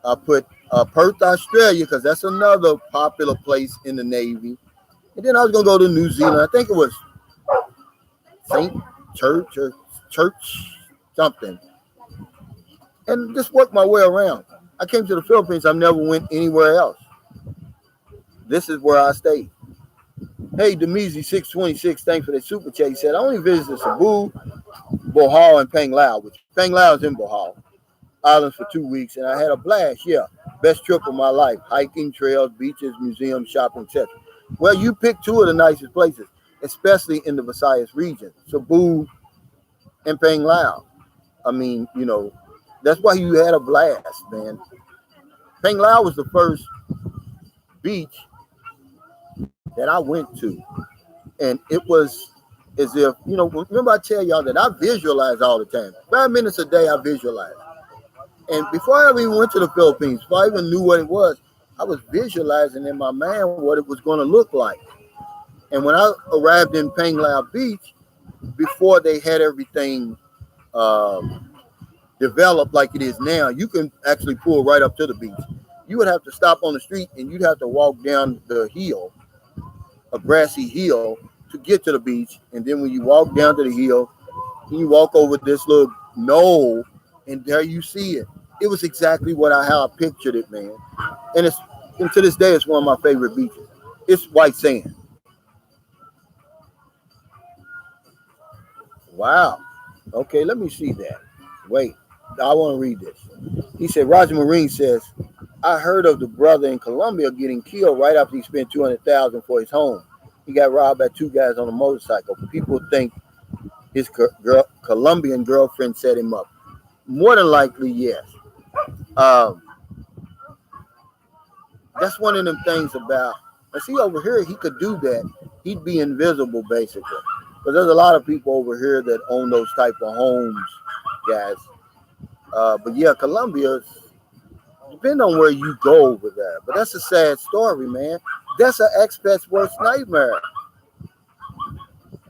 S1: I put Perth, Australia, because that's another popular place in the Navy. And then I was going to go to New Zealand. I think it was St. Church or Church something. And just worked my way around. I came to the Philippines. I never went anywhere else. This is where I stayed. Hey, Demizi626, thanks for that super chat. He said, "I only visited Cebu, Bohol, and Panglao, which Panglao is in Bohol Islands for 2 weeks, and I had a blast. Yeah, best trip of my life. Hiking, trails, beaches, museums, shopping, etc." Well, you picked two of the nicest places, especially in the Visayas region, Cebu and Panglao. I mean, that's why you had a blast, man. Panglao was the first beach that I went to. And it was as if, remember I tell y'all that I visualize all the time. 5 minutes a day I visualize. And before I even went to the Philippines, before I even knew what it was, I was visualizing in my mind what it was going to look like. And when I arrived in Panglao Beach, before they had everything developed like it is now, you can actually pull right up to the beach. You would have to stop on the street and you'd have to walk down the hill, a grassy hill, to get to the beach. And then when you walk down to the hill, you walk over this little knoll, and there you see it. It was exactly how I pictured it, man. And to this day, it's one of my favorite beaches. It's white sand. Wow. Okay, let me see that. Wait, I want to read this. He said, Roger Marine says, I heard of the brother in Colombia getting killed right after he spent 200,000 for his home. He got robbed by two guys on a motorcycle. People think his Colombian girlfriend set him up. More than likely, yes. Um, that's one of them things about. And see, over here, he could do that. He'd be invisible, basically. But there's a lot of people over here that own those type of homes, guys. But yeah, Colombia, depend on where you go over there. But that's a sad story, man. That's an expat's worst nightmare.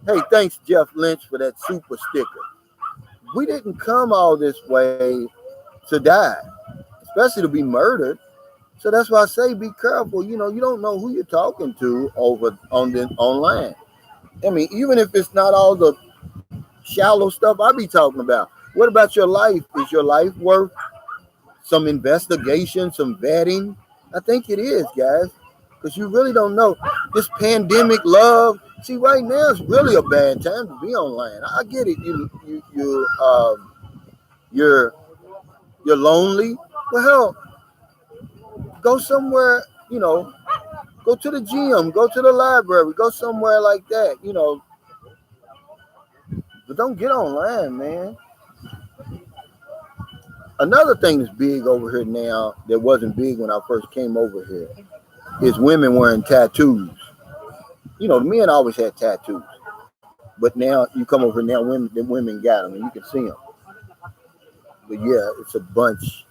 S1: Hey, thanks, Jeff Lynch, for that super sticker. We didn't come all this way to die, especially to be murdered. So that's why I say be careful. You know, you don't know who you're talking to over on the online. I mean, even if it's not all the shallow stuff I be talking about. What about your life? Is your life worth some investigation, some vetting? I think it is, guys, because you really don't know. This pandemic love. See, right now it's really a bad time to be online. I get it. You're you're lonely. Well, hell, go somewhere. You know, go to the gym, go to the library, go somewhere like that. You know, but don't get online, man. Another thing that's big over here now that wasn't big when I first came over here is women wearing tattoos. You know, men always had tattoos, but now you come over here now, the women got them, and you can see them. But yeah, it's a bunch.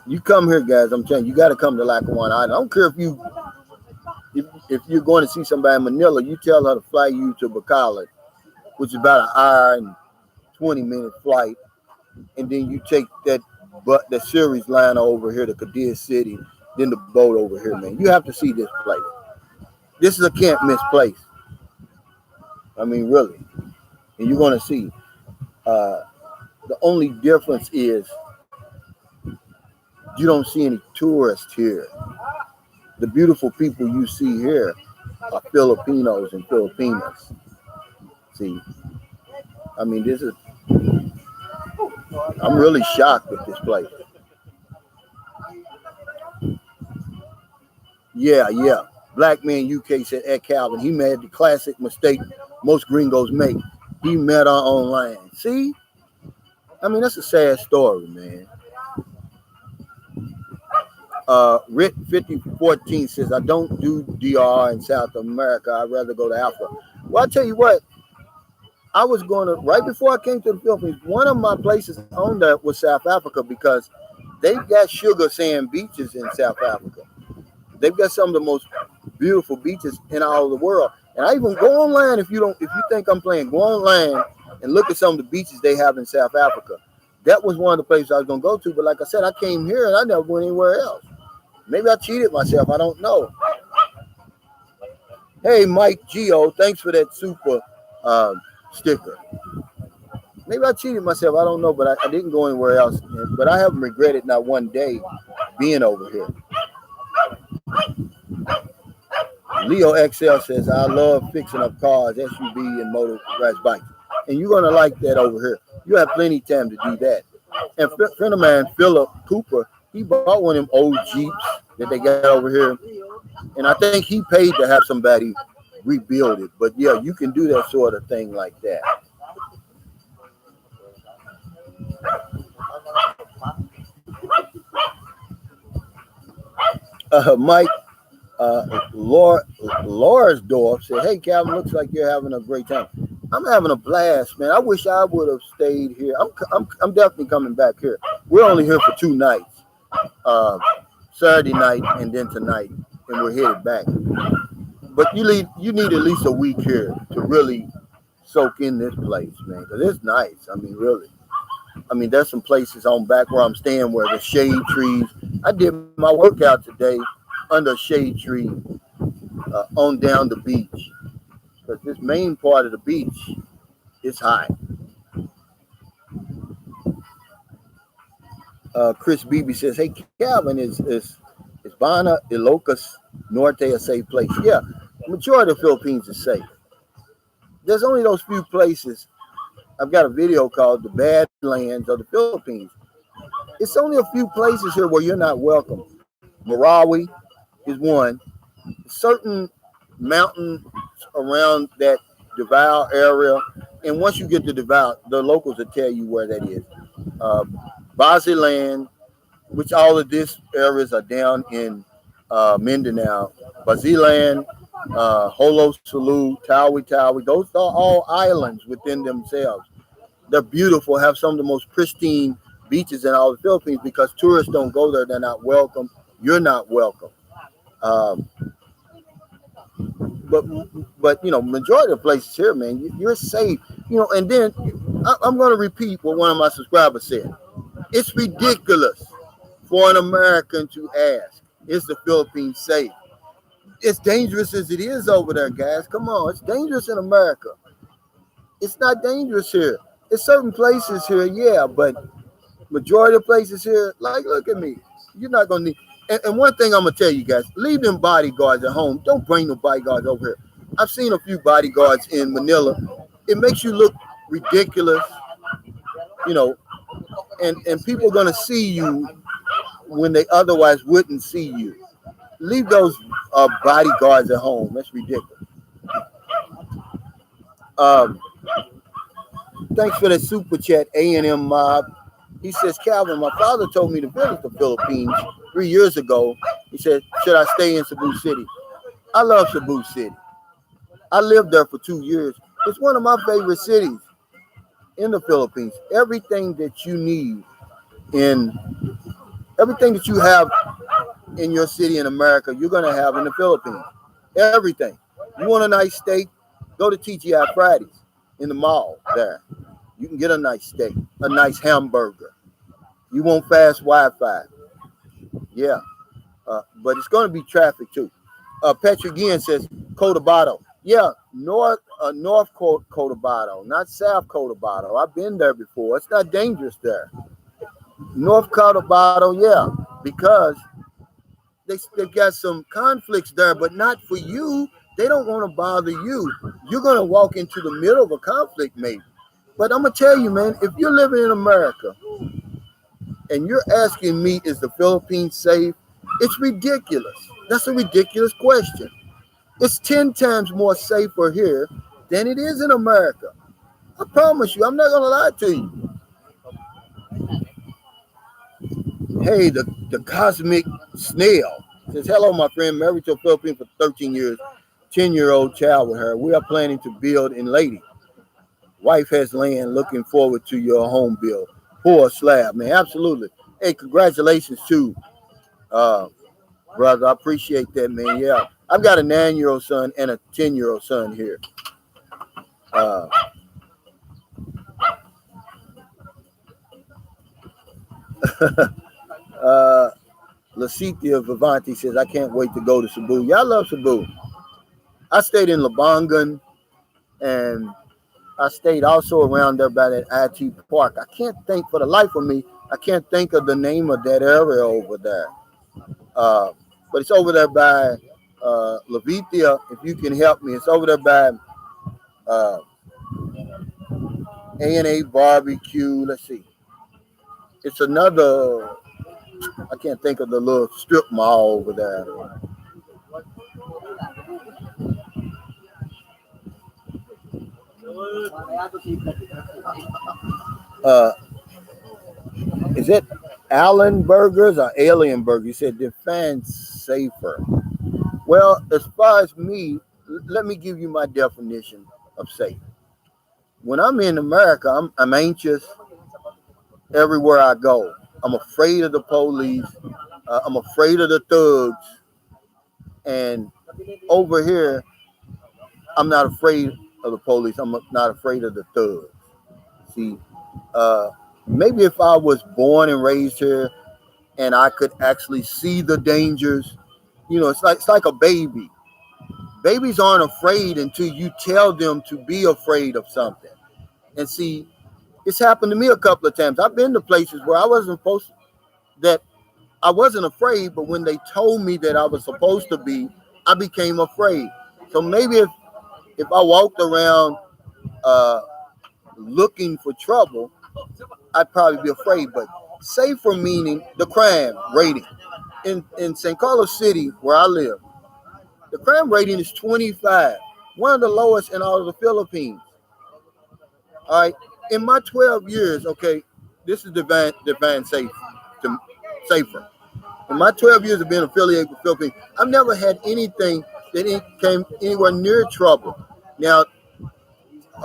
S1: You come here, guys. I'm telling you, you got to come to Lackawanna Island. I don't care if you're going to see somebody in Manila, you tell her to fly you to Bacolod, which is about an hour and 20-minute flight, and then you take the series line over here to Cadiz City, then the boat over here, man. You have to see this place. This is a can't miss place. I mean, really. And you're going to see. The only difference is you don't see any tourists here. The beautiful people you see here are Filipinos and Filipinas. See, I mean, I'm really shocked with this place. Yeah. Black man UK said Ed Calvin. He made the classic mistake most gringos make. He met her online. See? I mean, that's a sad story, man. Rick 5014 says, I don't do DR in South America. I'd rather go to Africa. Well, I'll tell you what. I was going to, right before I came to the Philippines, one of my places on that was South Africa because they've got sugar sand beaches in South Africa. They've got some of the most beautiful beaches in all of the world. And I even go online if you think I'm playing, go online and look at some of the beaches they have in South Africa. That was one of the places I was going to go to. But like I said, I came here and I never went anywhere else. Maybe I cheated myself. I don't know. Hey, Mike Geo, thanks for that super sticker. Maybe I cheated myself. I don't know, but I didn't go anywhere else. But I haven't regretted not one day being over here. Leo XL says, I love fixing up cars, SUV, and motorized bikes. And you're going to like that over here. You have plenty of time to do that. And a friend of mine, Philip Cooper, he bought one of them old Jeeps that they got over here. And I think he paid to have somebody rebuild it. But yeah, you can do that sort of thing like that. Mike Lorsdorf said, hey, Calvin, looks like you're having a great time. I'm having a blast, man. I wish I would have stayed here. I'm definitely coming back here. We're only here for 2 nights, Saturday night and then tonight, and we're headed back. But you need at least a week here to really soak in this place, man, because it's nice. I mean, really. I mean, there's some places on back where I'm staying where the shade trees. I did my workout today under a shade tree on down the beach. Because this main part of the beach is high. Chris Beebe says, hey, Calvin, is Bana Ilocos Norte a safe place? Yeah, the majority of the Philippines is safe. There's only those few places I've got a video called "The Badlands of the Philippines." It's only a few places here where you're not welcome. Marawi is one. Certain mountains around that Davao area, and once you get to Davao, the locals will tell you where that is. Uh, Basilan, which all of these areas are down in Mindanao. Basilan, Holo Sulu, Tawi, those are all islands within themselves. They're beautiful, have some of the most pristine beaches in all the Philippines because tourists don't go there. They're not welcome. You're not welcome. Um, but majority of the places here, man, you're safe. And then I'm going to repeat what one of my subscribers said. It's ridiculous for an American to ask, is the Philippines safe? It's dangerous as it is over there, guys. Come on, it's dangerous in America. It's not dangerous here. It's certain places here, yeah, but majority of places here, like, look at me. You're not gonna need. And one thing I'm gonna tell you guys: leave them bodyguards at home. Don't bring no bodyguards over here. I've seen a few bodyguards in Manila. It makes you look ridiculous, you know, and people are gonna see you when they otherwise wouldn't see you. Leave those bodyguards at home. That's ridiculous. Um, Thanks for that super chat, A&M Mob. He says, Calvin, my father told me to visit the Philippines 3 years ago. He said, should I stay in Cebu City? I love Cebu City. I lived there for 2 years. It's one of my favorite cities in the Philippines. Everything that you need everything that you have in your city in America, you're going to have in the Philippines. Everything. You want a nice steak? Go to TGI Fridays in the mall there. You can get a nice steak, a nice hamburger. You want fast Wi-Fi? Yeah, but it's going to be traffic too. Patrick again says Cotabato. Yeah, North Cotabato, not South Cotabato. I've been there before. It's not dangerous there. North Cotabato, yeah, because they got some conflicts there, but not for you. They don't want to bother you. You're going to walk into the middle of a conflict, maybe. But I'm going to tell you, man, if you're living in America and you're asking me, is the Philippines safe? It's ridiculous. That's a ridiculous question. It's 10 times more safer here than it is in America. I promise you, I'm not going to lie to you. Hey, the cosmic snail says, hello, my friend, married to a Philippine for 13 years, 10-year-old child with her. We are planning to build in Lady. Wife has land, looking forward to your home build. Pour a slab, man, absolutely. Hey, congratulations too, brother. I appreciate that, man. Yeah, I've got a 9-year-old son and a 10-year-old son here. Lacithia Vivanti says, I can't wait to go to Cebu. Yeah, I love Cebu. I stayed in Labangan, and I stayed also around there by that IT Park. I can't think for the life of me, I can't think of the name of that area over there. But it's over there by Levithia, if you can help me. It's over there by A&A Barbecue. Let's see. It's another, I can't think of the little strip mall over there. Is it Allen Burgers or Alien Burgers? You said define safer. Well, as far as me, let me give you my definition of safe. When I'm in America, I'm anxious everywhere I go. I'm afraid of the police. I'm afraid of the thugs. And over here, I'm not afraid of the police. I'm not afraid of the thugs. See, maybe if I was born and raised here and I could actually see the dangers, it's like a baby. Babies aren't afraid until you tell them to be afraid of something. And see, it's happened to me a couple of times. I've been to places where I wasn't afraid, but when they told me that I was supposed to be, I became afraid. So maybe if I walked around looking for trouble, I'd probably be afraid. But safer meaning the crime rating. In St. Carlos City, where I live, the crime rating is 25, one of the lowest in all of the Philippines. All right. In my 12 years, okay, this is divine safer. In my 12 years of being affiliated with Philippines, I've never had anything that came anywhere near trouble. Now,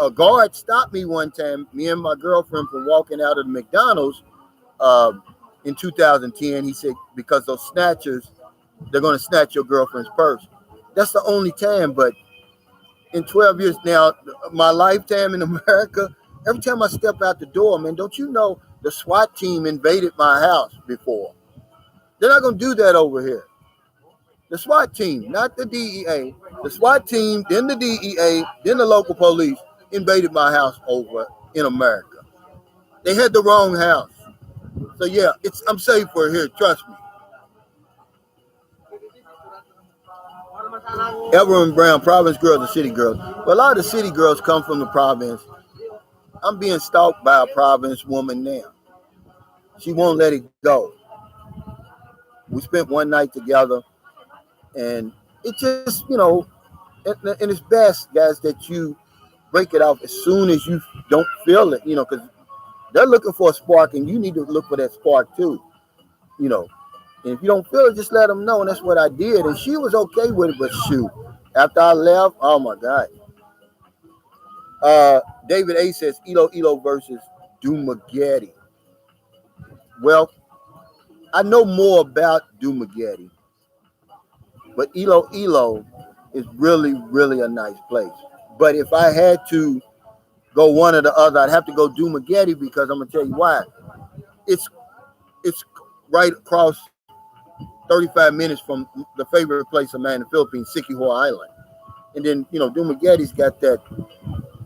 S1: a guard stopped me one time, me and my girlfriend, from walking out of the McDonald's um, in 2010. He said, because those snatchers, they're going to snatch your girlfriend's purse. That's the only time, but in 12 years now, my lifetime in America, every time I step out the door, man, don't you know the SWAT team invaded my house before? They're not going to do that over here. The SWAT team, not the DEA. The SWAT team, then the DEA, then the local police invaded my house over in America. They had the wrong house. So yeah, I'm safer here, trust me. Evelyn Brown, province girls and city girls. But a lot of the city girls come from the province. I'm being stalked by a province woman now. She won't let it go. We spent one night together, and it just, and it's best, guys, that you break it off as soon as you don't feel it, because they're looking for a spark, and you need to look for that spark too, you know. And if you don't feel it, just let them know, and that's what I did. And she was okay with it, but shoot, after I left, oh my God. David A says Elo versus Dumageddon. Well, I know more about Dumageddon, but Elo is really, really a nice place. But if I had to go one or the other, I'd have to go Dumageddon, because I'm gonna tell you why. It's right across 35 minutes from the favorite place of mine in the Philippines, Siquijor Island. And then, Dumagetti's got that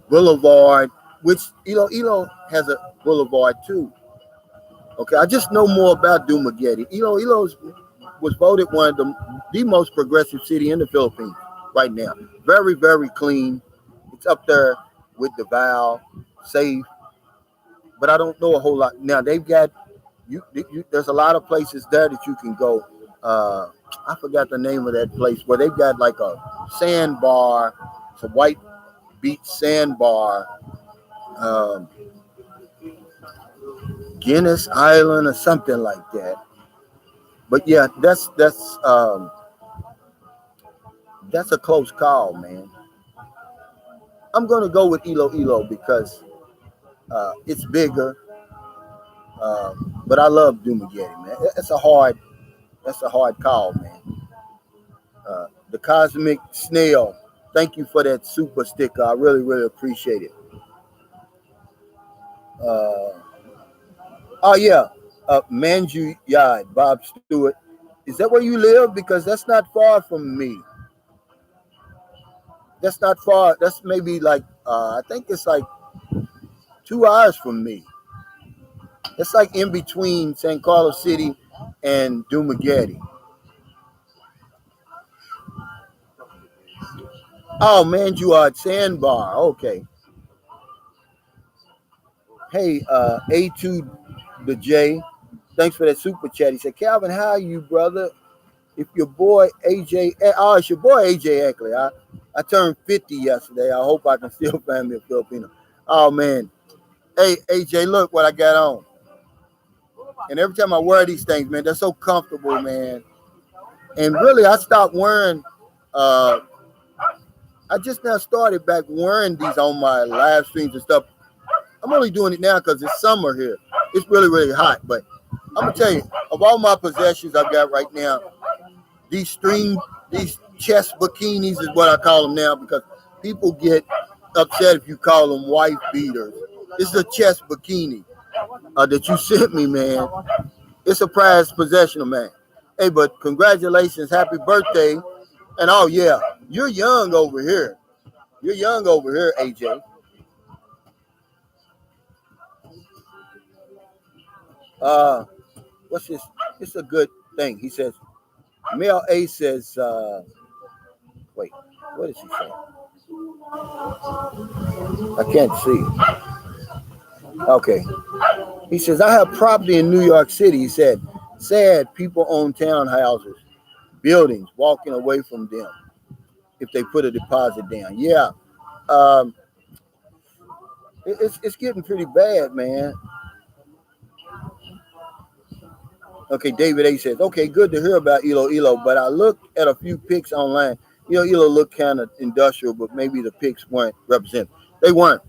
S1: boulevard, which Ilo has a boulevard too. Okay, I just know more about Dumagetti. Ilo was voted one of the most progressive city in the Philippines right now. Very, very clean. It's up there with Davao, safe. But I don't know a whole lot. Now they've got there's a lot of places there that you can go. I forgot the name of that place where they've got like a sandbar. It's a white beach sandbar. Um, Guinness Island or something like that. But yeah, that's a close call, man. I'm gonna go with Ilo because it's bigger. But I love Dumageddon, man. That's a hard call, man. The Cosmic Snail, thank you for that super sticker. I really, really appreciate it. Oh yeah, Manju Yard, Bob Stewart. Is that where you live? Because that's not far from me. That's not far. That's maybe like I think it's like 2 hours from me. It's like in between San Carlos City and Dumageddon. Oh man, you are at Sandbar. Okay. Hey, A2 the J. Thanks for that super chat. He said, Calvin, how are you, brother? If your boy AJ, oh, it's your boy AJ Ackley. I turned 50 yesterday. I hope I can still find me a Filipino. Oh man. Hey, AJ, look what I got on. And every time I wear these things, man, they're so comfortable, man. And really, I stopped wearing, I just now started back wearing these on my live streams and stuff. I'm only doing it now because it's summer here. It's really, really hot. But I'm going to tell you, of all my possessions I've got right now, these chest bikinis is what I call them now, because people get upset if you call them wife beaters. This is a chest bikini that you sent me, man. It's a prized possession of mine. Hey, but congratulations, happy birthday. And oh yeah, you're young over here. You're young over here, AJ. What's this? It's a good thing. He says, Mel A says, wait, what is he saying? I can't see. Okay. He says, I have property in New York City. He said, sad people own townhouses, buildings, walking away from them if they put a deposit down. Yeah. Um, it's getting pretty bad, man. Okay, David A says, okay, good to hear about Iloilo, but I looked at a few pics online. Iloilo looked kind of industrial, but maybe the pics weren't represented. They weren't.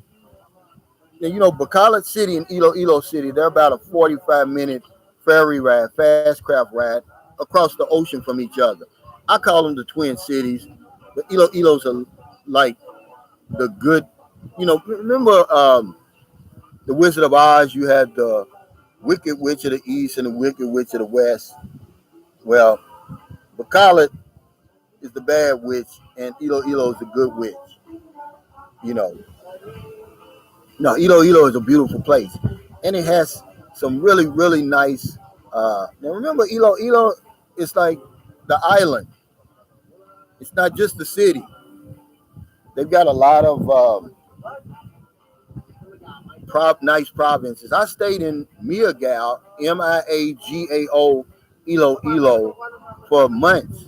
S1: And, Bacolod City and Iloilo City, they're about a 45-minute ferry ride, fast craft ride across the ocean from each other. I call them the twin cities. The Iloilos are like the good, remember the Wizard of Oz? You had the Wicked Witch of the East and the Wicked Witch of the West. Well, Bacolod is the bad witch, and Iloilo is the good witch. You know, no, Iloilo is a beautiful place, and it has some really, really nice. Now remember, Iloilo is like the island. It's not just the city. They've got a lot of nice provinces. I stayed in Miagao, Miagao, Iloilo, for months.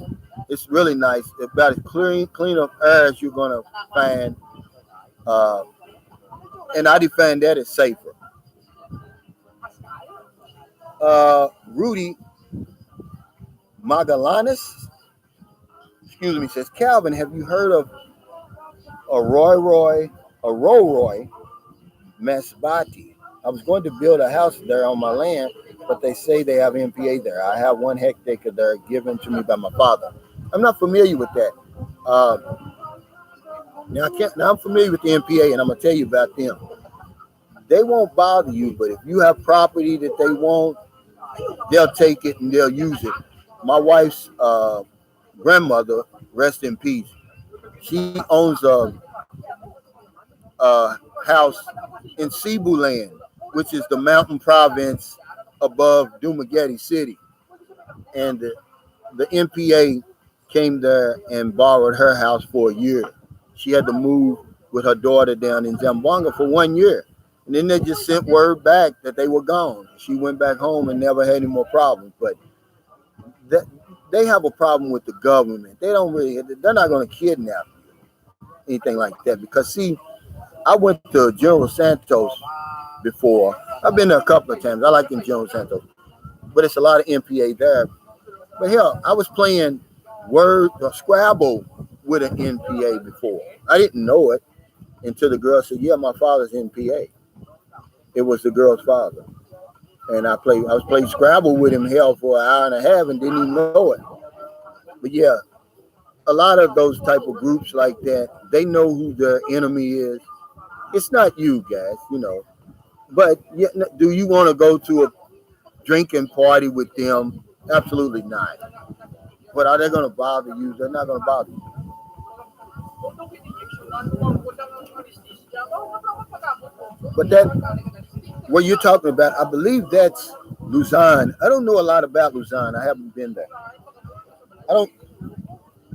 S1: It's really nice. It's about as clean of air as you're gonna find, uh, and I define that as safer. Rudy Magallanes, excuse me, says, Calvin, have you heard of Aroroy Masbati? I was going to build a house there on my land, but they say they have MPA there. I have 1 hectare there given to me by my father. I'm not familiar with that. Uh, now I'm familiar with the MPA, and I'm gonna tell you about them. They won't bother you, but if you have property that they want, they'll take it and they'll use it. My wife's grandmother, rest in peace, she owns a house in Cebu Land, which is the mountain province above Dumaguete City. And the MPA came there and borrowed her house for a year. She had to move with her daughter down in Zamboanga for 1 year. And then they just sent word back that they were gone. She went back home and never had any more problems. But that, they have a problem with the government. They're not going to kidnap anything like that. Because, see, I went to General Santos before. I've been there a couple of times. I like in General Santos. But it's a lot of MPA there. But hell, I was playing Word or Scrabble with an NPA before. I didn't know it until the girl said, "Yeah, my father's NPA." It was the girl's father, and I was playing Scrabble with him hell for an hour and a half and didn't even know it. But yeah, a lot of those type of groups like that, they know who their enemy is. It's not you guys. But yeah, do you want to go to a drinking party with them? Absolutely not. But are they going to bother you? They're not going to bother you. But what you're talking about, I believe that's Luzon. I don't know a lot about Luzon. I haven't been there. I don't.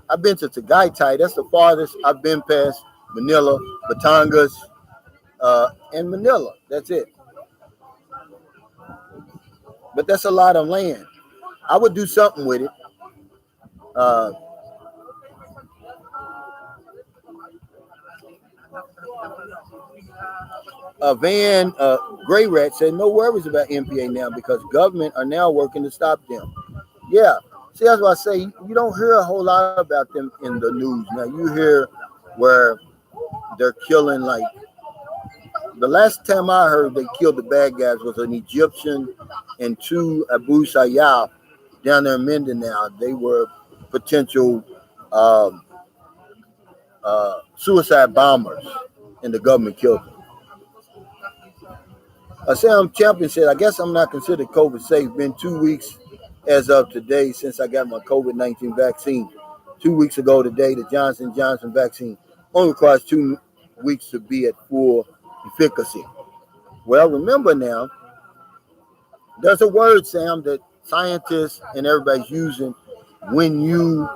S1: I've been to Tagaytay. That's the farthest I've been past Manila, Batangas, and Manila. That's it. But that's a lot of land. I would do something with it. Uh, Van Gray Rat said, no worries about MPA now because government are now working to stop them. Yeah. See, that's why I say you don't hear a whole lot about them in the news. Now, you hear where they're killing, like, the last time I heard they killed the bad guys was an Egyptian and two Abu Sayyaf down there in Mindanao. They were potential suicide bombers, and the government killed them. Sam Champion said, I guess I'm not considered COVID safe. Been 2 weeks as of today since I got my COVID-19 vaccine. 2 weeks ago today, the Johnson & Johnson vaccine only requires 2 weeks to be at full efficacy. Well, remember now, there's a word, Sam, that scientists and everybody's using when you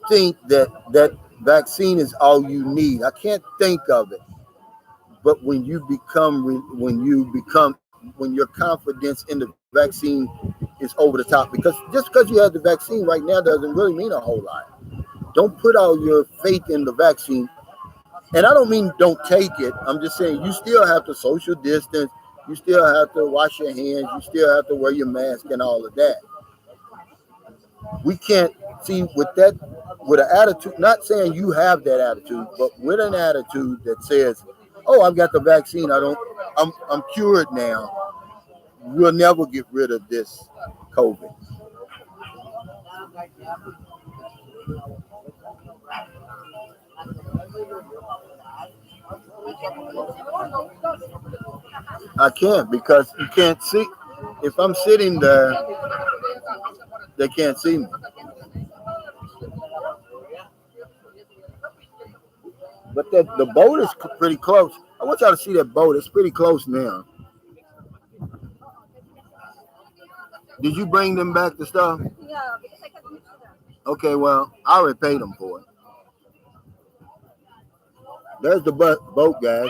S1: think that vaccine is all you need. I can't think of it, but when your confidence in the vaccine is over the top, because just because you have the vaccine right now doesn't really mean a whole lot. Don't put all your faith in the vaccine. And I don't mean don't take it. I'm just saying you still have to social distance. You still have to wash your hands. You still have to wear your mask and all of that. We can't see with an attitude, not saying you have that attitude, but with an attitude that says, oh, I've got the vaccine. I'm cured now. We'll never get rid of this COVID. I can't because you can't see. If I'm sitting there, they can't see me. But the boat is pretty close. I want y'all to see that boat. It's pretty close now. Did you bring them back the stuff? Okay, well, I already paid them for it. There's the boat, guys.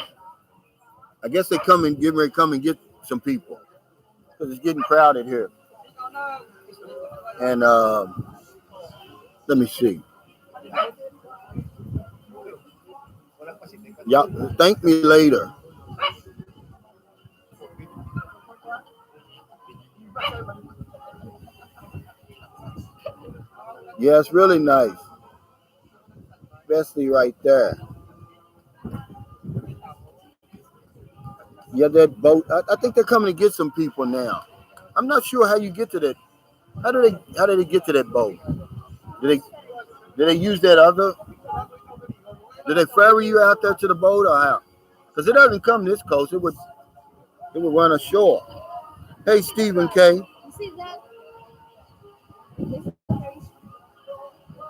S1: I guess they get ready to come and get some people because it's getting crowded here. And let me see. Y'all thank me later. Yeah, it's really nice, especially right there. Yeah, that boat. I think they're coming to get some people now. I'm not sure how you get to that. How do they get to that boat? Did they use that other? Did they ferry you out there to the boat or how? Because it doesn't come this close. It would run ashore. Hey, Stephen K. You see that?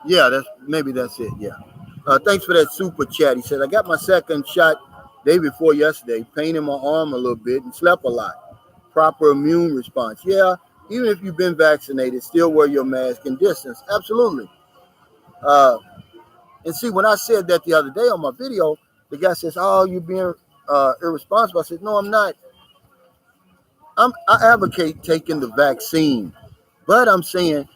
S1: Yeah, that's it. Yeah. Thanks for that super chat. He said, I got my second shot day before yesterday, pain in my arm a little bit and slept a lot. Proper immune response. Yeah, even if you've been vaccinated, still wear your mask and distance. Absolutely. And see, when I said that the other day on my video, the guy says, oh, you're being irresponsible. I said, no, I'm not. I advocate taking the vaccine. But I'm saying,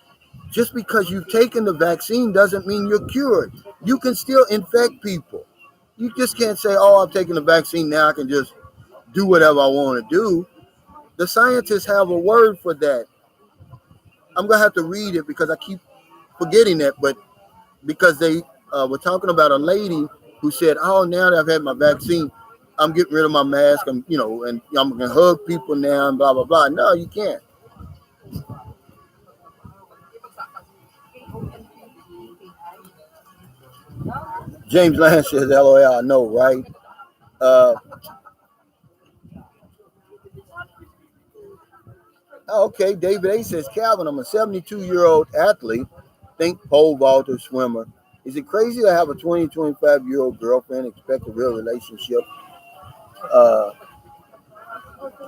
S1: just because you've taken the vaccine doesn't mean you're cured. You can still infect people. You just can't say, oh, I've taken the vaccine, now I can just do whatever I want to do. The scientists have a word for that. I'm going to have to read it because I keep forgetting that, but because they were talking about a lady who said, oh, now that I've had my vaccine, I'm getting rid of my mask, and I'm going to hug people now and blah, blah, blah. No, you can't. James Lance says, LOL, I know, right? Okay, David A says, Calvin, I'm a 72-year-old athlete, think pole vaulter, swimmer. Is it crazy to have a 25-year-old girlfriend, expect a real relationship?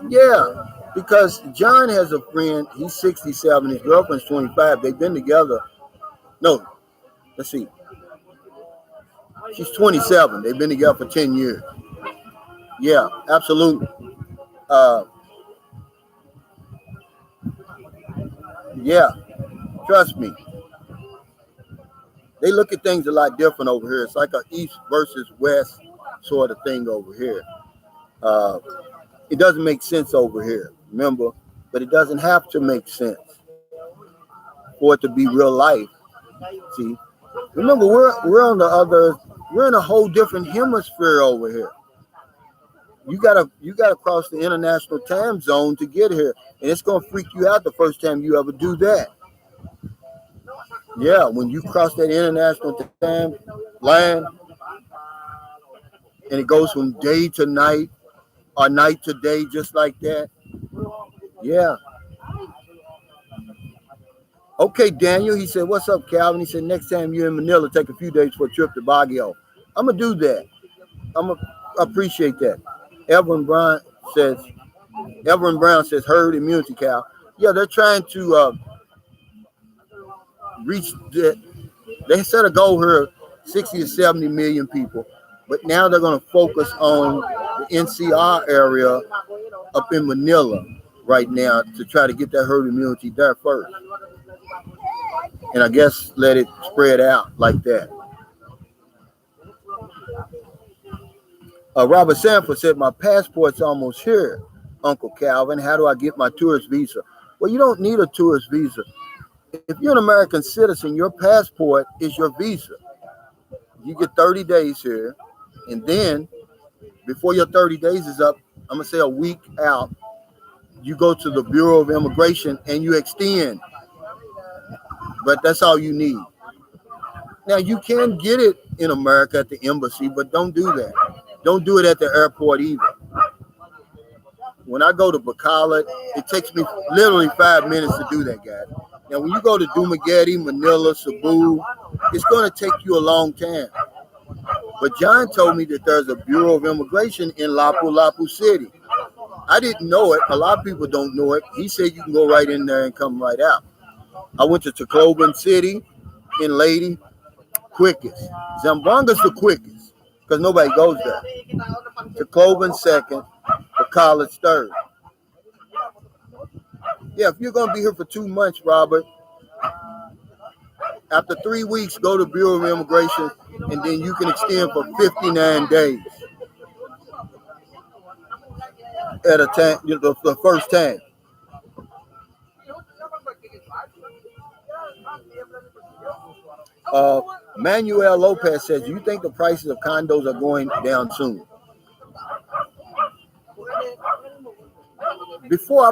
S1: Yeah, because John has a friend, he's 67, his girlfriend's 25. They've been together. No, let's see. She's 27. They've been together for 10 years. Yeah, absolutely. Yeah, trust me. They look at things a lot different over here. It's like a East versus West sort of thing over here. It doesn't make sense over here, remember? But it doesn't have to make sense for it to be real life. See, remember we're in a whole different hemisphere over here. You gotta cross the international time zone to get here, and it's gonna freak you out the first time you ever do that. Yeah, when you cross that international time line, and it goes from day to night or night to day, just like that. Yeah. Okay, Daniel. He said, "What's up, Calvin?" He said, "Next time you're in Manila, take a few days for a trip to Baguio." I'm gonna do that. I'm gonna appreciate that. Evelyn Brown says, herd immunity, Cal. Yeah, they're trying to reach that. They set a goal here 60 to 70 million people. But now they're going to focus on the NCR area up in Manila right now to try to get that herd immunity there first. And I guess let it spread out like that. Robert Sanford said, my passport's almost here, Uncle Calvin. How do I get my tourist visa? Well, you don't need a tourist visa. If you're an American citizen, your passport is your visa. You get 30 days here, and then before your 30 days is up, I'm going to say a week out, you go to the Bureau of Immigration and you extend. But that's all you need. Now, you can get it in America at the embassy, but don't do that. Don't do it at the airport either. When I go to Bacolod, it takes me literally 5 minutes to do that, guys. Now, when you go to Dumaguete, Manila, Cebu, it's going to take you a long time. But John told me that there's a Bureau of Immigration in Lapu-Lapu City. I didn't know it. A lot of people don't know it. He said you can go right in there and come right out. I went to Tacloban City in Lady, quickest. Zamboanga's the quickest because nobody goes there. Tacloban second, Bacolod's third. Yeah, if you're going to be here for 2 months, Robert, after 3 weeks, go to Bureau of Immigration, and then you can extend for 59 days at a time, the first time. Manuel Lopez says, do you think the prices of condos are going down soon? Before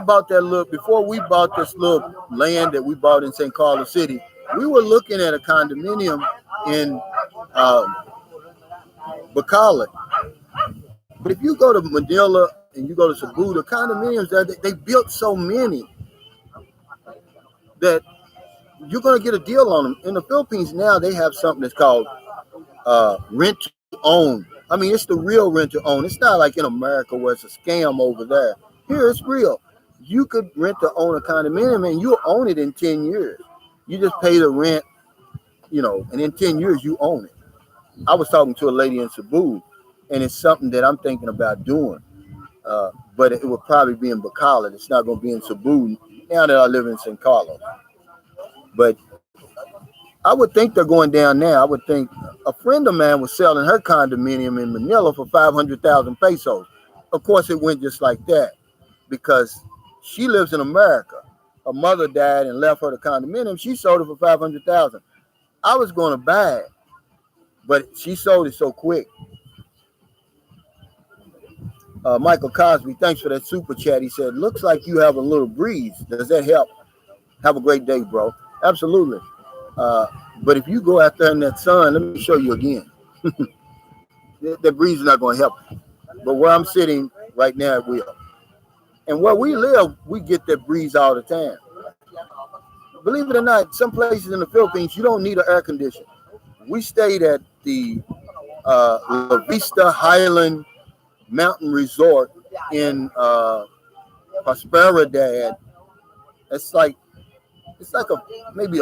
S1: we bought this little land that we bought in St. Carlos City, we were looking at a condominium in Bacolod. But if you go to Manila and you go to Cebu, the condominiums there, they built so many that you're going to get a deal on them. In the Philippines now, they have something that's called rent to own. I mean, it's the real rent to own. It's not like in America where it's a scam over there. Here, it's real. You could rent to own a condominium and you'll own it in 10 years. You just pay the rent, and in 10 years, you own it. I was talking to a lady in Cebu, and it's something that I'm thinking about doing. But it will probably be in Bacolod. It's not going to be in Cebu now that I live in St. Carlos. But I would think they're going down now. I would think a friend of mine was selling her condominium in Manila for 500,000 pesos. Of course, it went just like that because she lives in America. Her mother died and left her the condominium. She sold it for 500,000. I was going to buy it, but she sold it so quick. Michael Cosby, thanks for that super chat. He said, looks like you have a little breeze. Does that help? Have a great day, bro. Absolutely. But if you go out there in that sun, let me show you again. That breeze is not going to help. But where I'm sitting right now, it will. And where we live, we get that breeze all the time. Believe it or not, some places in the Philippines, you don't need an air conditioner. We stayed at the La Vista Highland Mountain Resort in Prosperidad. It's like maybe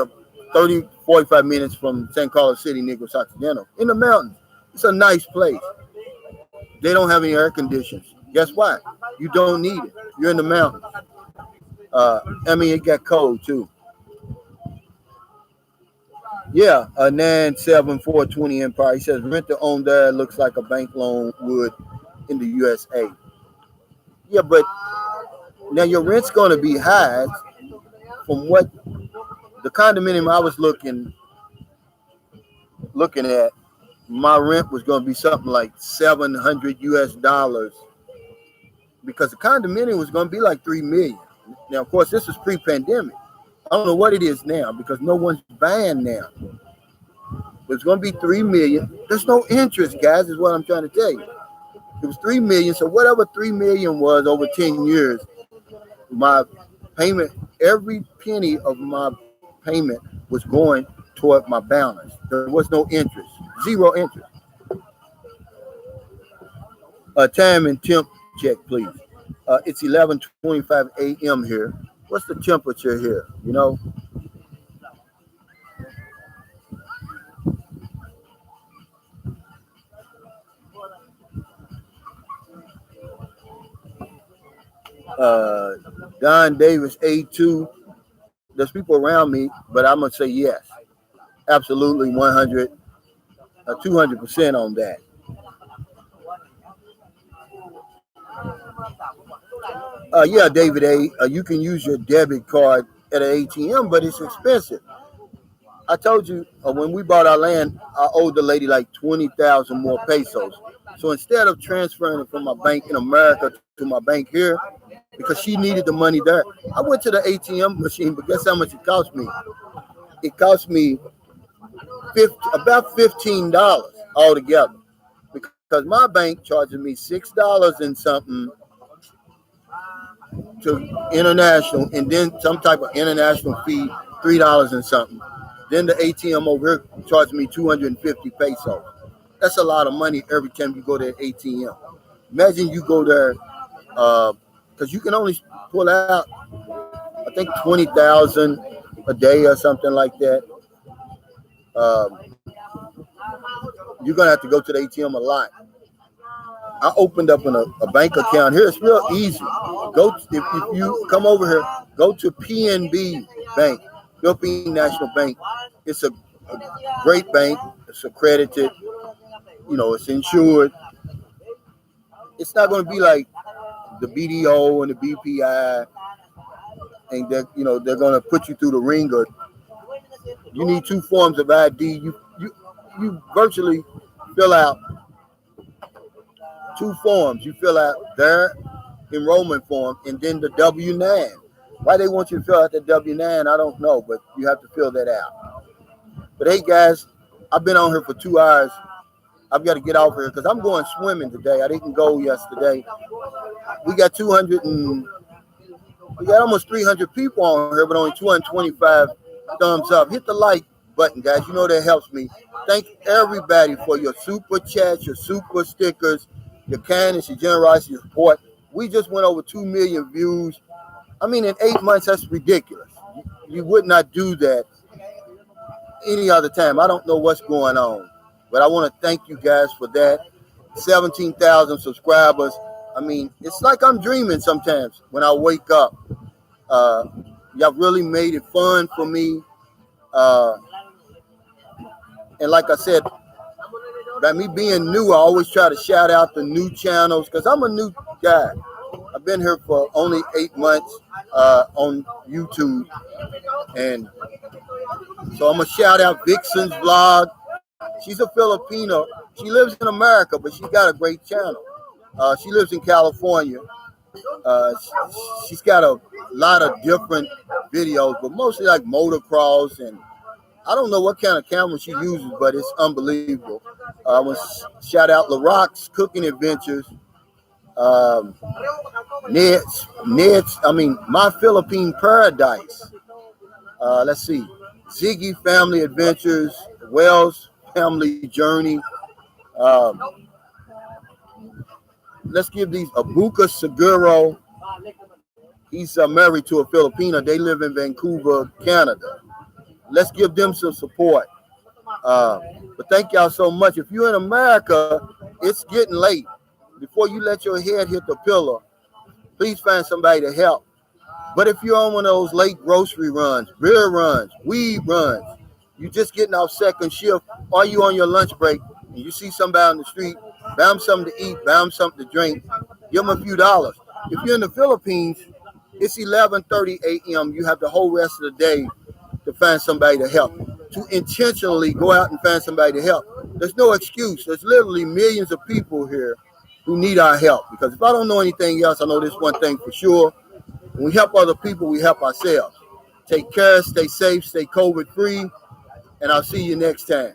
S1: 30, 45 minutes from St. Carlos City, Negros Occidental, in the mountains. It's a nice place. They don't have any air conditioners. Guess why? You don't need it. You're in the mountains. It got cold too. Yeah, a 97420 Empire. He says rent to own there looks like a bank loan would in the USA. Yeah, but now your rent's going to be high. From what the condominium I was looking at, my rent was going to be something like $700 because the condominium was going to be like $3 million. Now, of course, this was pre-pandemic. I don't know what it is now because no one's buying now. But it's going to be $3 million. There's no interest, guys, is what I'm trying to tell you. It was $3 million. So whatever $3 million was over 10 years, my payment, every penny of my payment was going toward my balance. There was no interest, zero interest. Time and temp check, please. It's 11:25 a.m. here. What's the temperature here? Uh, Don Davis A2. There's people around me, but I'm gonna say yes, absolutely 100, 200% on that. Yeah, David A. You can use your debit card at an ATM, but it's expensive. I told you when we bought our land, I owed the lady like 20,000 more pesos. So instead of transferring it from my bank in America to my bank here, because she needed the money there, I went to the ATM machine. But guess how much it cost me? It cost me about $15 altogether, because my bank charges me $6 and something to international, and then some type of international fee, $3 and something. Then the ATM over here charged me 250 pesos. That's a lot of money every time you go to the ATM. Imagine you go there, because you can only pull out, I think 20,000 a day or something like that. Um, you're gonna have to go to the ATM a lot. I opened up a bank account here. It's real easy. If you come over here, go to PNB Bank, Philippine National Bank. It's a great bank. It's accredited. It's insured. It's not going to be like the BDO and the BPI, and they're going to put you through the ringer. You need two forms of ID. You virtually fill out two forms. You fill out their enrollment form and then the W-9. Why they want you to fill out the W-9, I don't know, but you have to fill that out. But hey, guys, I've been on here for 2 hours. I've got to get off here because I'm going swimming today. I didn't go yesterday. We got almost 300 people on here, but only 225 thumbs up. Hit the like button, guys. You know that helps me. Thank everybody for your super chats, your super stickers, your kindness, your generosity, your support. We just went over 2 million views. I mean, in 8 months, that's ridiculous. You would not do that any other time. I don't know what's going on, but I want to thank you guys for that. 17,000 subscribers. I mean, it's like I'm dreaming sometimes when I wake up. Y'all really made it fun for me. And like I said, by me being new, I always try to shout out the new channels because I'm a new guy. I've been here for only 8 months on YouTube. And so I'm going to shout out Vixen's Vlog. She's a Filipino. She lives in America, but she's got a great channel. She lives in California. She's got a lot of different videos, but mostly like motocross, and I don't know what kind of camera she uses, but it's unbelievable. I want to shout out LaRock's Cooking Adventures, My Philippine Paradise. Let's see, Ziggy Family Adventures, Wells Family Journey. Let's give these Abuka Seguro. He's married to a Filipina. They live in Vancouver, Canada. Let's give them some support. But thank y'all so much. If you're in America, it's getting late. Before you let your head hit the pillow, please find somebody to help. But if you're on one of those late grocery runs, beer runs, weed runs, you're just getting off second shift, or you on your lunch break, and you see somebody on the street, buy them something to eat, buy them something to drink, give them a few dollars. If you're in the Philippines, it's 11:30 a.m. You have the whole rest of the day to find somebody to help, to intentionally go out and find somebody to help. There's no excuse. There's literally millions of people here who need our help. Because if I don't know anything else, I know this one thing for sure. When we help other people, we help ourselves. Take care, stay safe, stay COVID-free, and I'll see you next time.